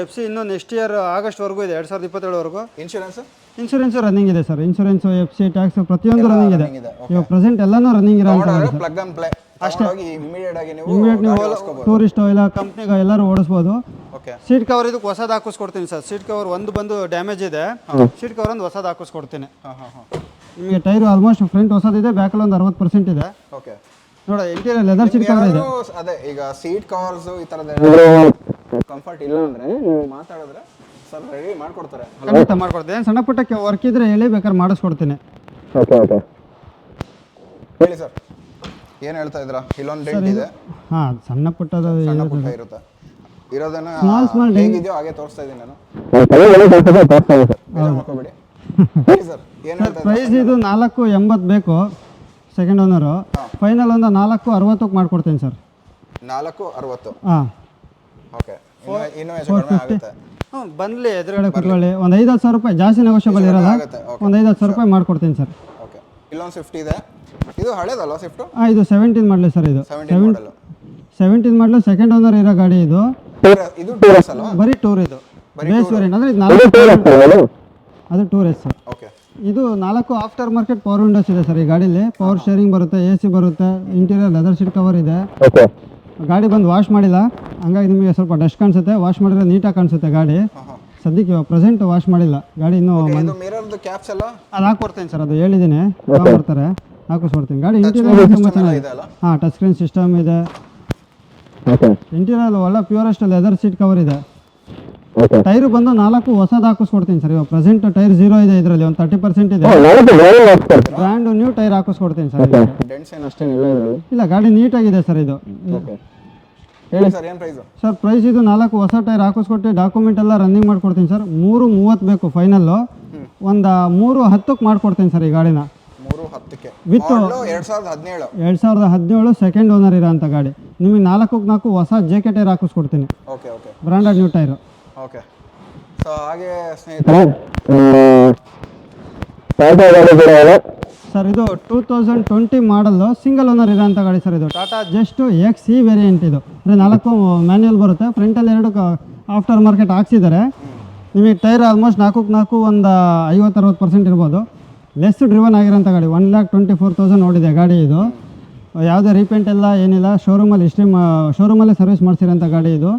FC ಇನ್ನೂ ನೆಕ್ಸ್ಟ್ ಇಯರ್ ಆಗಸ್ಟ್ವರೆಗೂ ಇದೆ, 2027ವರೆಗೂ. ಇನ್ಶೂರೆನ್ಸ್ ರನ್ನಿಂಗ್ ಇದೆ ಸರ್. ಇನ್ಶೂರೆನ್ಸ್, FC, ಟ್ಯಾಕ್ಸ್ ಪ್ರತಿಯೊಂದು ರನ್ನಿಂಗ್ ಇದೆ. ಇವಾಗ ಪ್ರೆಸೆಂಟ್ ಎಲ್ಲನೂ ರನ್ನಿಂಗ್ ಇರೋ ಅಷ್ಟೇ. ಇಮಿಡಿಯೇಟ್ ನೀವು ಟೂರಿಸ್ಟ್ ಇಲ್ಲ ಕಂಪ್ನಿಗೆ ಎಲ್ಲರೂ ಓಡಿಸ್ಬೋದು. ಸೀಟ್ ಕವರ್ ಇದಕ್ಕೆ ಹೊಸದು ಹಾಕಿಸ್ಕೊಡ್ತೀನಿ ಸರ್. ಸೀಟ್ ಕವರ್ ಒಂದು ಬಂದು ಡ್ಯಾಮೇಜ್ ಇದೆ. ಸೀಟ್ ಕವರ್ ಒಂದು ಹೊಸದು ಹಾಕಿಸ್ಕೊಡ್ತೀನಿ. ನಿಮಗೆ ಟೈರು ಆಲ್ಮೋಸ್ಟ್ ಫ್ರಂಟ್ ಹೊಸದಿದೆ, ಬ್ಯಾಕಲ್ಲಿ ಒಂದು 60% ಇದೆ. ನೋಡಿ, ಇಂಟೀರಿಯರ್ ಲೆದರ್ ಸೀಟ್ ಕವರ್ ಇದೆ. ಅದೇ ಈಗ ಸೀಟ್ ಕವರ್ಸ್ ಈ ಥರದ ಕಂಫರ್ಟ್ ಇಲ್ಲ ಅಂದರೆ ಮಾತಾಡಿದ್ರೆ ಸರ್ ರೆಡಿ ಮಾಡ್ಕೊಡ್ತಾರೆ. ಖಂಡಿತ ಮಾಡ್ಕೊಡ್ತೀನಿ. ಸಣ್ಣ ಪುಟ್ಟಕ್ಕೆ ವರ್ಕ್ ಇದ್ರೆ ಹೇಳಿ, ಬೇಕಾದ್ರೆ ಮಾಡಿಸ್ಕೊಡ್ತೀನಿ. ಹೇಳಿ ಸರ್, ಏನು ಹೇಳ್ತಾ ಇದ್ದೀರಾ? ಇಲ್ಲೊಂದು ಡೆಂಟ್ ಇದೆ. ಹಾಂ, ಸಣ್ಣ ಪುಟ್ಟ ಇರುತ್ತೆ. ಇರೋದನ್ನ ಹೇಗಿದೆಯೋ ಹಾಗೆ ತೋರಿಸ್ತಾ ಇದ್ದೀನಿ ನಾನು. ಮಾಡ್ಕೋಬೇಡಿ ಸರ್. ಏನು ಹೇಳ್ತಾ ಪ್ರೈಸ್ ಇದು 4:80 ಬೇಕು ಸೆಕೆಂಡ್ ಓನರು. ಫೈನಲ್ ಒಂದು 4:60ಕ್ಕೆ ಮಾಡ್ಕೊಡ್ತೀನಿ ಸರ್. 4:60. ಹಾಂ, ಓಕೆ. ಇನ್ನೂ ಹೆಚ್ಚು ಕಡಿಮೆ ಆಗುತ್ತೆ. ಬಂದ್ಲಿ ಎದುರುಗಡೆ ಕೂತ್ಕೊಳ್ಳಿ. ಒಂದು 5,000 ರೂಪಾಯಿ ಜಾಸ್ತಿ ನೆಗೋಷಿಯಬಲ್ ಇರಲ್ಲ. ಒಂದು 5,000 ರೂಪಾಯಿ ಮಾಡ್ಕೊಡ್ತೀನಿ ಸರ್. ಓಕೆ. ಇಲ್ಲೊಂದು ಸ್ವಿಫ್ಟ್ ಇದೆ. ಇದು ಹಳೇದಲ್ಲ ಸ್ವಿಫ್ಟ್? ಹಾಂ, ಇದು 17 ಮಾಡಲಿ ಸರ್. ಇದು 17 ಮಾಡಲು ಸೆಕೆಂಡ್ ಓನರ್ ಇರೋ ಗಾಡಿ. ಇದು ಟೂರ್ಸ್ ಅಲ್ವಾ? ಬರೀ ಟೂರ್. ಇದು ಬೇಸ್ ವೇರಿಯಂಟ್ ಅಂದರೆ ಅದು ಟೂರಿಸ್ಟ್ ಸರ್. ಓಕೆ. ಇದು 4 ಆಫ್ಟರ್ ಮಾರ್ಕೆಟ್ ಪವರ್ ವಿಂಡೋಸ್ ಇದೆ ಸರ್ ಈ ಗಾಡೀಲಿ. ಪವರ್ ಶೇರಿಂಗ್ ಬರುತ್ತೆ, AC ಬರುತ್ತೆ, ಇಂಟೀರಿಯರ್ ಲೆದರ್ ಸೀಟ್ ಕವರ್ ಇದೆ. ಗಾಡಿ ಬಂದು ವಾಶ್ ಮಾಡಿಲ್ಲ, ಹಂಗಾಗಿ ನಿಮಗೆ ಸ್ವಲ್ಪ ಡಸ್ಟ್ ಕಾಣಿಸುತ್ತೆ. ವಾಶ್ ಮಾಡಿದ್ರೆ ನೀಟಾಗಿ ಕಾಣಿಸುತ್ತೆ ಗಾಡಿ. ಸದ್ಯಕ್ಕೆ ಇವಾಗ ಪ್ರೆಸೆಂಟ್ ವಾಶ್ ಮಾಡಿಲ್ಲ ಗಾಡಿ ಇನ್ನೂ. ಅದು ಹಾಕ್ಕೊಡ್ತೀನಿ ಸರ್, ಅದು ಹೇಳಿದ್ದೀನಿ ಬರ್ತಾರೆ, ಹಾಕಿಸ್ಕೊಡ್ತೀನಿ. ಗಾಡಿ ಇಂಟೀರಿಯರ್ ತುಂಬ ಚೆನ್ನಾಗಿದೆ. ಹಾಂ, ಟಚ್ ಸ್ಕ್ರೀನ್ ಸಿಸ್ಟಮ್ ಇದೆ. ಇಂಟೀರಿಯರ್ ಒಳ್ಳೆ ಪ್ಯೂರೆಸ್ಟ್ ಲೆದರ್ ಸೀಟ್ ಕವರ್ ಇದೆ. ಟೈರು ಬಂದು 4 ಹೊಸದು ಹಾಕಿಸ್ಕೊಡ್ತೀನಿ ಸರ್. ಇವಾಗ ಪ್ರೆಸೆಂಟ್ ಟೈರ್ 0 ಇದೆ, ಇದರಲ್ಲಿ ಒಂದು 30% ಇದೆ. ಬ್ರ್ಯಾಂಡ್ ನ್ಯೂ ಟೈರ್ ಹಾಕಿಸ್ಕೊಡ್ತೀನಿ ಸರ್. ಇಲ್ಲ, ಗಾಡಿ ನೀಟಾಗಿದೆ ಸರ್. ಇದು ಹೇಳಿ ಸರ್, ಏನು ಪ್ರೈಸ್ ಸರ್? ಪ್ರೈಸ್ ಇದು 4 ಹೊಸ ಟೈರ್ ಹಾಕಿಸ್ಕೊಟ್ಟು ಡಾಕ್ಯುಮೆಂಟ್ ಎಲ್ಲ ರನ್ನಿಂಗ್ ಮಾಡ್ಕೊಡ್ತೀನಿ ಸರ್. 3:30 ಬೇಕು ಫೈನಲ್ಲು. ಒಂದು 3:10ಕ್ಕೆ ಮಾಡ್ಕೊಡ್ತೀನಿ ಸರ್ ಈ ಗಾಡಿನ. 10ಕ್ಕೆ With- ಮಾಡಲು 2017. 2017 ಸೆಕೆಂಡ್ ಓನರ್ ಇರೋಂಥ ಗಾಡಿ. ನಿಮಗೆ 4x4 ಹೊಸ ಜೆ.ಕೆ ಟೈರ್ ಹಾಕಿಸ್ಕೊಡ್ತೀನಿ, okay okay branded new tyre. Okay. So ಹಾಗೆ ಸ್ನೇಹಿತರೆ ಸರ್ ಇದು 2020 ಮಾಡಲ್ಲು ಸಿಂಗಲ್ ಓನರ್ ಇರೋಂಥ ಗಾಡಿ ಸರ್. ಇದು ಟಾಟಾ ಜಸ್ಟ್ ಎಕ್ಸ್ ಈ ವೇರಿಯಂಟ್. ಇದು ಅಂದರೆ 4 ಮ್ಯಾನ್ಯಲ್ ಬರುತ್ತೆ, ಫ್ರಂಟಲ್ಲಿ 2 ಆಫ್ಟರ್ ಮಾರ್ಕೆಟ್ ಹಾಕ್ಸಿದ್ದಾರೆ. ನಿಮಗೆ ಟೈರ್ ಆಲ್ಮೋಸ್ಟ್ 4x4 ಒಂದು 50-60% ಇರ್ಬೋದು. ಲೆಸ್ ಡ್ರಿವನ್ ಆಗಿರೋಂಥ ಗಾಡಿ. 1,24,000 ಓಡಿದೆ ಗಾಡಿ. ಇದು ಯಾವುದೇ ರೀಪೇಂಟ್ ಎಲ್ಲ ಏನಿಲ್ಲ, ಶೋರೂಮಲ್ಲಿ ಶೋರೂಮಲ್ಲೇ ಸರ್ವಿಸ್ ಮಾಡಿಸಿರೋಂಥ ಗಾಡಿ ಇದು.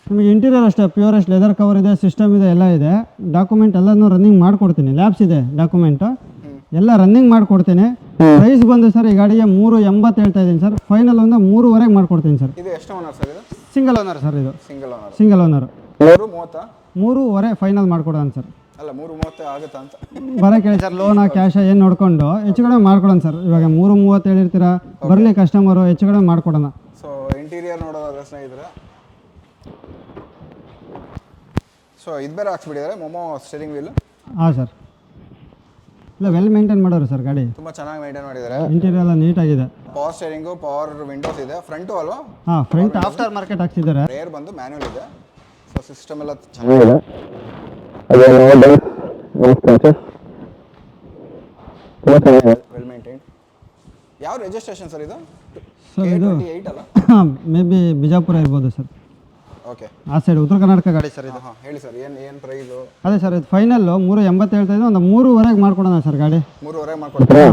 ನಿಮಗೆ ಇಂಟೀರಿಯರ್ ಅಷ್ಟೇ ಪ್ಯೂರೆಸ್ಟ್ ಲೆದರ್ ಕವರ್ ಇದೆ, ಸಿಸ್ಟಮ್ ಇದೆ, ಎಲ್ಲ ಇದೆ. ಡಾಕ್ಯುಮೆಂಟ್ ಎಲ್ಲನೂ ರನ್ನಿಂಗ್ ಮಾಡಿಕೊಡ್ತೀನಿ, ಲ್ಯಾಬ್ಸ್ ಇದೆ ಡಾಕ್ಯುಮೆಂಟು ಎಲ್ಲ ರನ್ನಿಂಗ್ ಮಾಡಿಕೊಡ್ತೀನಿ. ಪ್ರೈಸ್ ಬಂದು ಸರ್ ಈ ಗಾಡಿಗೆ 380 ಹೇಳ್ತಾ ಇದ್ದೀನಿ ಸರ್. ಫೈನಲ್ ಒಂದು 3.5 ಮಾಡಿಕೊಡ್ತೀನಿ ಸರ್. ಇದು ಎಷ್ಟು ಓನರ್ ಸರ್? ಇದು ಸಿಂಗಲ್ ಓನರ್ ಸರ್. ಇದು single owner. Single owner. 330 3.5 final ಮಾಡ್ಕೊಡೋಣ ಸರ್. ಅಲ್ಲ 330 ಆಗುತ್ತಾ ಅಂತ ಬರೋಕೆ ಹೇಳಿ ಸರ್. ಲೋನಾ ಕ್ಯಾಶ ಏನು ನೋಡ್ಕೊಂಡು ಹೆಚ್ಚು ಕಡಿಮೆ ಮಾಡ್ಕೊಡೋಣ ಸರ್. ಇವಾಗ 330 ಹೇಳಿರ್ತೀರಾ, ಬರಲಿ ಕಸ್ಟಮರು, ಹೆಚ್ಚು ಕಡಿಮೆ ಮಾಡ್ಕೊಡೋಣ. ಸೊ ಇಂಟೀರಿಯರ್ ನೋಡೋದಾದ್ರೆ ಸ್ನೇಹಿತರೆ, ಸೊ ಇದು ಬೇರೆ ಹಾಕ್ಸ್ಬಿಟ್ಟಿದ್ದಾರೆ ಮೊಮೋ ಸ್ಟೀರಿಂಗ್ ವೀಲ್. ಹಾಂ ಸರ್, ಇಲ್ಲ ವೆಲ್ ಮೇಂಟೈನ್ ಮಾಡೋರು ಸರ್ ಗಾಡಿ. ತುಂಬ ಚೆನ್ನಾಗಿ ಮೇಂಟೈನ್ ಮಾಡಿದ್ದಾರೆ. ಇಂಟೀರಿಯರ್ ಎಲ್ಲ ನೀಟಾಗಿದೆ. ಪವರ್ ಸ್ಟೀರಿಂಗು, ಪವರ್ ವಿಂಡೋಸ್ ಇದೆ, ಫ್ರಂಟು ಅಲ್ವಾ? ಹಾಂ, ಫ್ರಂಟ್ ಆಫ್ಟರ್ ಮಾರ್ಕೆಟ್ ಹಾಕ್ಸಿದ್ದಾರೆ. ರೇರ್ ಬಂದು ಮ್ಯಾನ್ಯಲ್ ಇದೆ. ಸೊ ಸಿಸ್ಟಮ್ ಎಲ್ಲ ಚೆನ್ನಾಗಿದೆ. Well maintain. ಯಾವ ರಿಜಿಸ್ಟ್ರೇಷನ್ ಸರ್ ಇದು? ಸರ್ ಇದು K28 ಅಲ್ಲ? ಮೇ ಬಿ ಬಿಜಾಪುರ ಇರ್ಬೋದು ಸರ್. ಓಕೆ, ಆ ಸೈಡ್ ಉತ್ತರ ಕರ್ನಾಟಕ ಗಾಡಿ ಸರ್ ಇದು. ಹಾಂ ಹೇಳಿ ಸರ್, ಏನು ಪ್ರೈಸು? ಅದೇ ಸರ್, ಇದು ಫೈನಲ್ಲು 380 ಹೇಳ್ತಾ ಇದ್ದು, ಒಂದು 3.5 ಮಾಡ್ಕೊಡೋಣ ಸರ್ ಗಾಡಿ. 3.5 ಮಾಡ್ಕೊಡ್ತೀರಾ?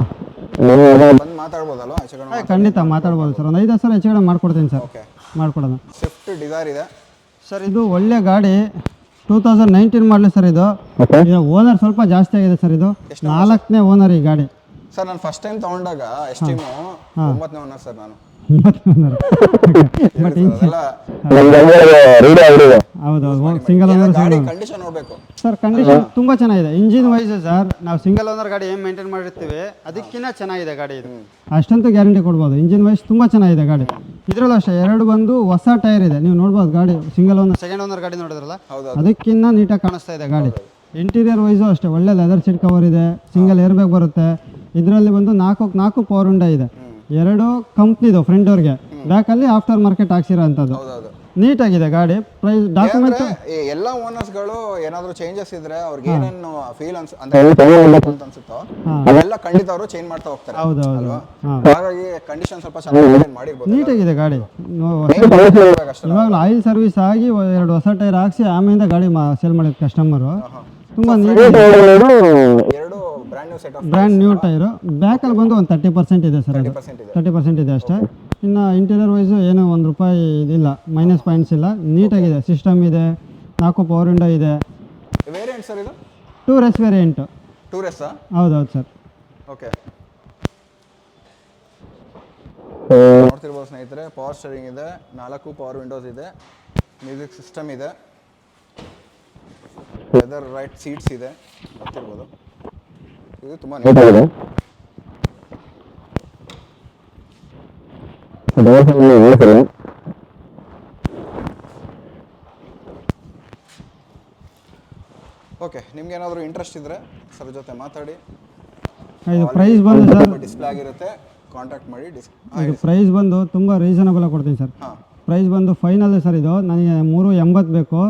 ಬಂದು ಮಾತಾಡ್ಬೋದಲ್ವ ಹೆಚ್ಚು ಕಡಿಮೆ? ಖಂಡಿತ ಮಾತಾಡ್ಬೋದು ಸರ್. ಒಂದು 5 ಸಾವಿರ ಹೆಚ್ಚು ಕಡಿಮೆ ಮಾಡ್ಕೊಡ್ತೀನಿ ಸರ್. ಓಕೆ, ಮಾಡ್ಕೊಡೋಣ. ಸ್ವಿಫ್ಟ್ ಡಿಸೈರ್ ಇದೆ ಸರ್. ಇದು ಒಳ್ಳೆ ಗಾಡಿ, 2019 ಮಾಡಲಿ ಸರ್. ಇದು ಓನರ್ ಸ್ವಲ್ಪ ಜಾಸ್ತಿ ಆಗಿದೆ ಸರ್. ಇದು 4ನೇ ಓನರ್ ಈ ಗಾಡಿ. ಸರ್. ನಾನು ಫಸ್ಟ್ ಟೈಮ್ ತೊಗೊಂಡಾಗ ಎಸ್ಟಿಮು 9ನೇ ಓನರ್ ಸರ್ ನಾನು. ಬಟ್ ಅದೆಲ್ಲ ಹೌದೌದು, ಸಿಂಗಲ್ ಓನರ್ ಗಾಡಿ ಕಂಡೀಷನ್ ನೋಡಬೇಕು ಸರ್. ಕಂಡೀಷನ್ ತುಂಬ ಚೆನ್ನಾಗಿದೆ. ಇಂಜಿನ್ ವೈಸ್ ಸರ್, ನಾವು ಸಿಂಗಲ್ ಓನರ್ ಗಾಡಿ ಏನು ಮೇಂಟೈನ್ ಮಾಡಿರ್ತೀವಿ ಅದಕ್ಕಿಂತ ಚೆನ್ನಾಗಿದೆ ಗಾಡಿ ಇದು. ಅಷ್ಟಂತೂ ಗ್ಯಾರಂಟಿ ಕೊಡ್ಬೋದು. ಇಂಜಿನ್ ವೈಸ್ ತುಂಬ ಚೆನ್ನಾಗಿದೆ ಗಾಡಿ. ಇದರಲ್ಲೂ ಅಷ್ಟೇ 2 ಬಂದು ಹೊಸ ಟೈರ್ ಇದೆ. ನೀವು ನೋಡ್ಬೋದು ಗಾಡಿ. ಸಿಂಗಲ್ ಓನರ್ ಸೆಕೆಂಡ್ ಓನರ್ ಗಾಡಿ ನೋಡಿದ್ರಲ್ಲ, ಅದಕ್ಕಿಂತ ನೀಟಾಗಿ ಕಾಣಿಸ್ತಾ ಇದೆ ಗಾಡಿ. ಇಂಟೀರಿಯರ್ ವೈಸು ಅಷ್ಟೇ ಒಳ್ಳೆ ಲೆದರ್ ಸೀಟ್ ಕವರ್ ಇದೆ. ಸಿಂಗಲ್ ಏರ್ ಬ್ಯಾಗ್ ಬರುತ್ತೆ. ಇದರಲ್ಲಿ ಬಂದು 4x4 ಪವರ್ ವಿಂಡೋ ಇದೆ. 2 ಕಂಪ್ನಿದು ಫ್ರಂಟ್ ಡೋರ್ಗೆ, ಬ್ಯಾಕಲ್ಲಿ ಆಫ್ಟರ್ ಮಾರ್ಕೆಟ್ ಹಾಕ್ಸಿರೋ ಅಂಥದ್ದು. ನೀಟಾಗಿದೆ ಗಾಡಿ. ಪ್ರೈಸ್ ಡಾಕ್ಯುಮೆಂಟ್ ಎಲ್ಲ ಓನರ್ಸ್ಗಳು ಏನಾದರೂ ಚೇಂಜಸ್ ಇದ್ರೆ ಅವ್ರಿಗೆ ಏನೇನು ಫೀಲ್ ಅನ್ಸುತ್ತೋ ಅದೆಲ್ಲ ಖಂಡಿತ ಅವರು ಚೇಂಜ್ ಮಾಡ್ತಾ ಹೋಗ್ತಾರೆ. ಹೌದೌದು, ಹಾಗಾಗಿ ಕಂಡೀಷನ್ ಸ್ವಲ್ಪ ಚೆನ್ನಾಗಿ ಮಾಡಿರ್ಬೋದು. ನೀಟಾಗಿದೆ ಗಾಡಿ. ಇವಾಗಲೂ ಆಯಿಲ್ ಸರ್ವಿಸ್ ಆಗಿ 2 ಹೊಸ ಟೈರ್ ಹಾಕ್ಸಿ ಆಮೇಲೆ ಗಾಡಿ ಸೇಲ್ ಮಾಡಿದ ಕಸ್ಟಮರು. ತುಂಬ ನೀಟಾಗಿ ಎರಡು brand new set of brand new tyre. ಬ್ಯಾಕಲ್ಲಿ ಬಂದು ಒಂದು 30% ಇದೆ ಸರ್. ಅದು 30% ಇದೆ ಅಷ್ಟೇ. ಇನ್ನು ಇಂಟೀರಿಯರ್ ವೈಸು ಏನೋ ₹1 ಇದಿಲ್ಲ, ಮೈನಸ್ ಪಾಯಿಂಟ್ಸ್ ಇಲ್ಲ. ನೀಟಾಗಿದೆ. ಸಿಸ್ಟಮ್ ಇದೆ, 4 ಪವರ್ ವಿಂಡೋ ಇದೆ. ವೇರಿಯಂಟ್ ಸರ್ ಇದು? 2RS variant. 2RS? ಹೌದೌದು ಸರ್. ಓಕೆ, ನೋಡ್ತಿರ್ಬೋದು ಸ್ನೇಹಿತರೆ, ಪವರ್ ಸ್ಟೀರಿಂಗ್ ಇದೆ, 4 ಪವರ್ ವಿಂಡೋಸ್ ಇದೆ, ಮ್ಯೂಸಿಕ್ ಸಿಸ್ಟಮ್ ಇದೆ, ಲೆದರ್ ರೈಟ್ ಸೀಟ್ಸ್ ಇದೆ. ನೋಡ್ತಿರ್ಬೋದು, ಇದು ತುಂಬ ನೀಟಾಗಿದೆ. ಓಕೆ, ನಿಮ್ಗೆ ಏನಾದರೂ ಇಂಟ್ರೆಸ್ಟ್ ಇದ್ದರೆ ಸರ್ ಜೊತೆ ಮಾತಾಡಿ. ಇದು ಪ್ರೈಸ್ ಬಂದು ಸರ್, ಡಿಸ್ಪ್ಲೇ ಆಗಿರುತ್ತೆ, ಕಾಂಟ್ಯಾಕ್ಟ್ ಮಾಡಿ. ಇದು ಪ್ರೈಸ್ ಬಂದು ತುಂಬ ರೀಸನಬಲ್ ಆಗಿ ಕೊಡ್ತೀನಿ ಸರ್. ಪ್ರೈಸ್ ಬಂದು ಫೈನಲ್ ಸರ್. ಇದು ನನಗೆ 380 ಬೇಕು.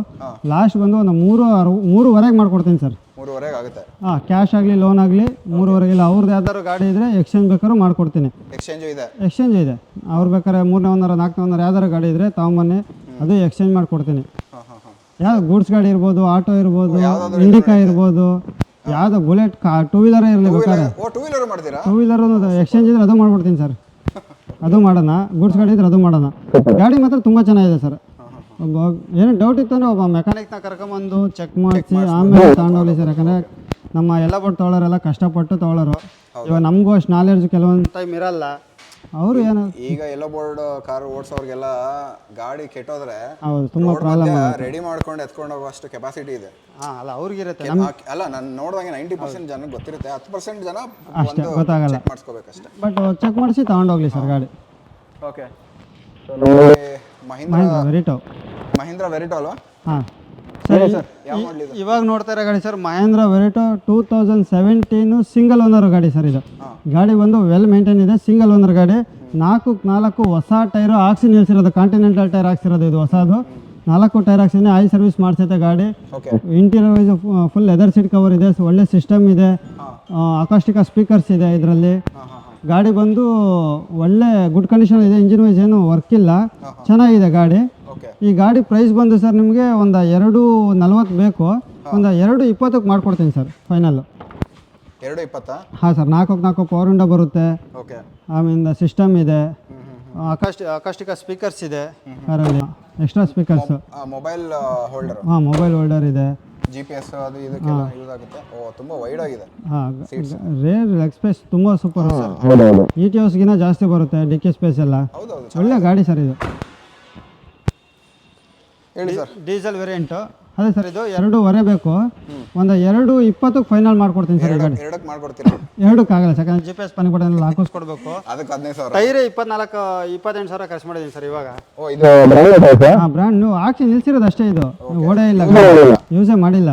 ಲಾಸ್ಟ್ ಬಂದು ಒಂದು 3.5 ಮಾಡ್ಕೊಡ್ತೀನಿ ಸರ್. 3.5 ಆಗುತ್ತೆ. ಹಾಂ, ಕ್ಯಾಶ್ ಆಗಲಿ ಲೋನ್ ಆಗಲಿ 3.5 ಇಲ್ಲ. ಅವ್ರದ್ದು ಯಾವ್ದಾದ್ರು ಗಾಡಿ ಇದ್ದರೆ ಎಕ್ಸ್ಚೇಂಜ್ ಬೇಕಾದ್ರೂ ಮಾಡ್ಕೊಡ್ತೀನಿ. ಎಕ್ಸ್ಚೇಂಜ್ ಇದೆ? ಎಕ್ಸ್ಚೇಂಜ್ ಇದೆ. ಅವ್ರು ಬೇಕಾದ್ರೆ 3ನೇ ಓನರ್ 4ನೇ ಓನರ್ ಯಾವ್ದಾರು ಗಾಡಿ ಇದ್ದರೆ ತಗೊಂಬನ್ನಿ, ಅದು ಎಕ್ಸ್ಚೇಂಜ್ ಮಾಡಿಕೊಡ್ತೀನಿ. ಯಾವ್ದು ಗೂಡ್ಸ್ ಗಾಡಿ ಇರ್ಬೋದು, ಆಟೋ ಇರ್ಬೋದು, ಇಂಡಿಕಾ ಇರ್ಬೋದು, ಯಾವ್ದು ಬುಲೆಟ್ 2 ವೀಲರೇ ಇರಲಿ ಬೇಕಾದ್ರೆ. 2 ವೀಲರ್ ಎಕ್ಸ್ಚೇಂಜ್ ಇದ್ರೆ ಅದು ಮಾಡ್ಬಿಡ್ತೀನಿ ಸರ್. ಅದು ಮಾಡೋಣ. ಗೂಡ್ಸ್ ಗಾಡಿ ಇದ್ರೆ ಅದು ಮಾಡೋಣ. ಗಾಡಿ ಮಾತ್ರ ತುಂಬ ಚೆನ್ನಾಗಿದೆ ಸರ್. ಏನೋ ಡೌಟ್ ಇತ್ತು ಅಂದರೆ ಒಬ್ಬ ಮೆಕ್ಯಾನಿಕ್ನ ಕರ್ಕೊಂಬಂದು ಚೆಕ್ ಮಾಡಿಸಿ ಆಮೇಲೆ ತಗೊಂಡೋಗ್ಲಿ ಸರ್. ಯಾಕಂದರೆ ನಮ್ಮ ಎಲ್ಲ ಬೋಟ್ ತೊಗೊಳೋರೆಲ್ಲ ಕಷ್ಟಪಟ್ಟು ತೊಗೊಳೋರು. ಇವಾಗ ನಮಗೂ ಅಷ್ಟು ನಾಲೆಡ್ಜ್ ಕೆಲವೊಂದು ಟೈಮ್ ಇರಲ್ಲ. ಅವರು ಏನು ಈಗ ಎಲ್ಲೋ ಬೋರ್ಡ್ ಕಾರ್ ಓಡಿಸೋರ್ಗೆಲ್ಲ ಗಾಡಿ ಕೆಟ್ಟೋದ್ರೆ ಹೌದು ತುಂಬ ಪ್ರಾಬ್ಲಮ್. ರೆಡಿ ಮಾಡ್ಕೊಂಡು ಎತ್ಕೊಂಡು ಹೋಗುವಷ್ಟು ಕೆಪಾಸಿಟಿ ಇದೆ. ಅಲ್ಲ ಅವ್ರಿಗಿರುತ್ತೆ. ಅಲ್ಲ ನಾನು ನೋಡಿದಂಗೆ 90% ಜನಕ್ಕೆ ಗೊತ್ತಿರುತ್ತೆ, 10% ಜನ ಅಷ್ಟೇ ಗೊತ್ತಾಗಲ್ಲ. ಚೆಕ್ ಮಾಡಿಸ್ಕೋಬೇಕಷ್ಟೇ. ಬಟ್ ಚೆಕ್ ಮಾಡಿಸಿ ತಗೊಂಡೋಗ್ಲಿ ಸರ್ ಗಾಡಿ. ಓಕೆ, ಮಹೀಂದ್ರ ವೆರಿಟೋ ಅಲ್ವಾ? ಹಾಂ, ಹೇಳಿ ಸರ್ ಯಾವ ಮಾಡಲ್ ಇದು? ಇವಾಗ ನೋಡ್ತಾ ಇರೋ ಗಾಡಿ sir Mahindra Verito 2017 single owner ಗಾಡಿ ಸರ್ ಇದು. ಗಾಡಿ ಬಂದು ವೆಲ್ ಮೇಂಟೈನ್ ಇದೆ, ಸಿಂಗಲ್ ಓನರ್ ಗಾಡಿ. 4 ಹೊಸ ಟೈರು ಹಾಕ್ಸಿ ನಿಲ್ಸಿರೋದು, ಕಾಂಟಿನೆಂಟಲ್ ಟೈರ್ ಹಾಕ್ಸಿರೋದು ಇದು ಹೊಸದು. 4 ಟೈರ್ ಹಾಕ್ಸಿದ್ದೀನಿ, ಆಯಿಲ್ ಸರ್ವಿಸ್ ಮಾಡಿಸೈತೆ ಗಾಡಿ. Okay interior wise full leather seat cover ಇದೆ, ಒಳ್ಳೆ ಸಿಸ್ಟಮ್ ಇದೆ, ಅಕಾಸ್ಟಿಕ ಸ್ಪೀಕರ್ಸ್ ಇದೆ ಇದರಲ್ಲಿ. ಗಾಡಿ ಬಂದು ಒಳ್ಳೆ ಗುಡ್ ಕಂಡೀಷನ್ ಇದೆ, ಇಂಜಿನ್ ವೈಸ್ ಏನು ವರ್ಕ್ ಇಲ್ಲ, ಚೆನ್ನಾಗಿದೆ ಗಾಡಿ. ಓಕೆ ಈ ಗಾಡಿ ಪ್ರೈಸ್ ಬಂದು ಸರ್ ನಿಮಗೆ ಒಂದು 240 ಬೇಕು, ಒಂದು 220 ಮಾಡ್ಕೊಡ್ತೀನಿ ಸರ್ ಫೈನಲ್ಲು. 220? ಹಾಂ ಸರ್, 4 ಪವರ್ ವಿಂಡೋ ಬರುತ್ತೆ, ಓಕೆ ಆಮೇಲೆ ಸಿಸ್ಟಮ್ ಇದೆ, ಅಕಾಸ್ಟಿಕ ಸ್ಪೀಕರ್ಸ್ ಇದೆ ಕಾರಲ್ಲಿ, ಎಕ್ಸ್ಟ್ರಾ ಸ್ಪೀಕರ್ಸ್, ಮೊಬೈಲ್ ಹೋಲ್ಡರ್, ಹಾಂ ಮೊಬೈಲ್ ಹೋಲ್ಡರ್ ಇದೆ, GPS ಅದು ಇದಕ್ಕೆಲ್ಲ ಯೂಸ್ ಆಗುತ್ತೆ. ಓ ತುಂಬ ವೈಡ್ ಆಗಿದೆ. ಹಾಂ ರೇರ್ ಲೆಗ್ ಸ್ಪೇಸ್ ತುಂಬ ಸೂಪರ್ ಸರ್, ETOಸ್ಗಿನ ಜಾಸ್ತಿ ಬರುತ್ತೆ ಡಿಕ್ಕಿ ಸ್ಪೇಸ್ ಎಲ್ಲ. ಹೌದೌದು ಒಳ್ಳೆ ಗಾಡಿ ಸರ್ ಇದು. ಹೇಳಿ ಸರ್. ಡೀಸೆಲ್ ವೇರಿಯಂಟು ಅದೇ ಸರ್, ಇದು 2.25 ಬೇಕು, ಒಂದು 220 ಫೈನಲ್ ಮಾಡ್ಕೊಡ್ತೀನಿ ಸರ್ ಈ ಗಾಡಿ. 2ಕ್ಕೆ ಮಾಡ್ಕೊಡ್ತೀರಾ? 2ಕ್ಕೆ ಆಗಲ್ಲ, ಯಾಕಂದ್ರೆ GPS ಪನಿಕೊಡೋಲ್ಲ ಹಾಕಿಸ್ಕೊಡ್ಬೇಕು. ಅದಕ್ಕೆ 15,000. ಟೈರೇ 28,000 ಖರ್ಚು ಮಾಡಿದ್ದೀನಿ ಸರ್ ಇವಾಗ. ಓ ಇದು ಹಾಂ ಬ್ರ್ಯಾಂಡ್ ನೀವು ಹಾಕಿ ನಿಲ್ಸಿರೋದು ಅಷ್ಟೇ, ಇದು ಓಡೇ ಇಲ್ಲ, ಯೂಸೇ ಮಾಡಿಲ್ಲ.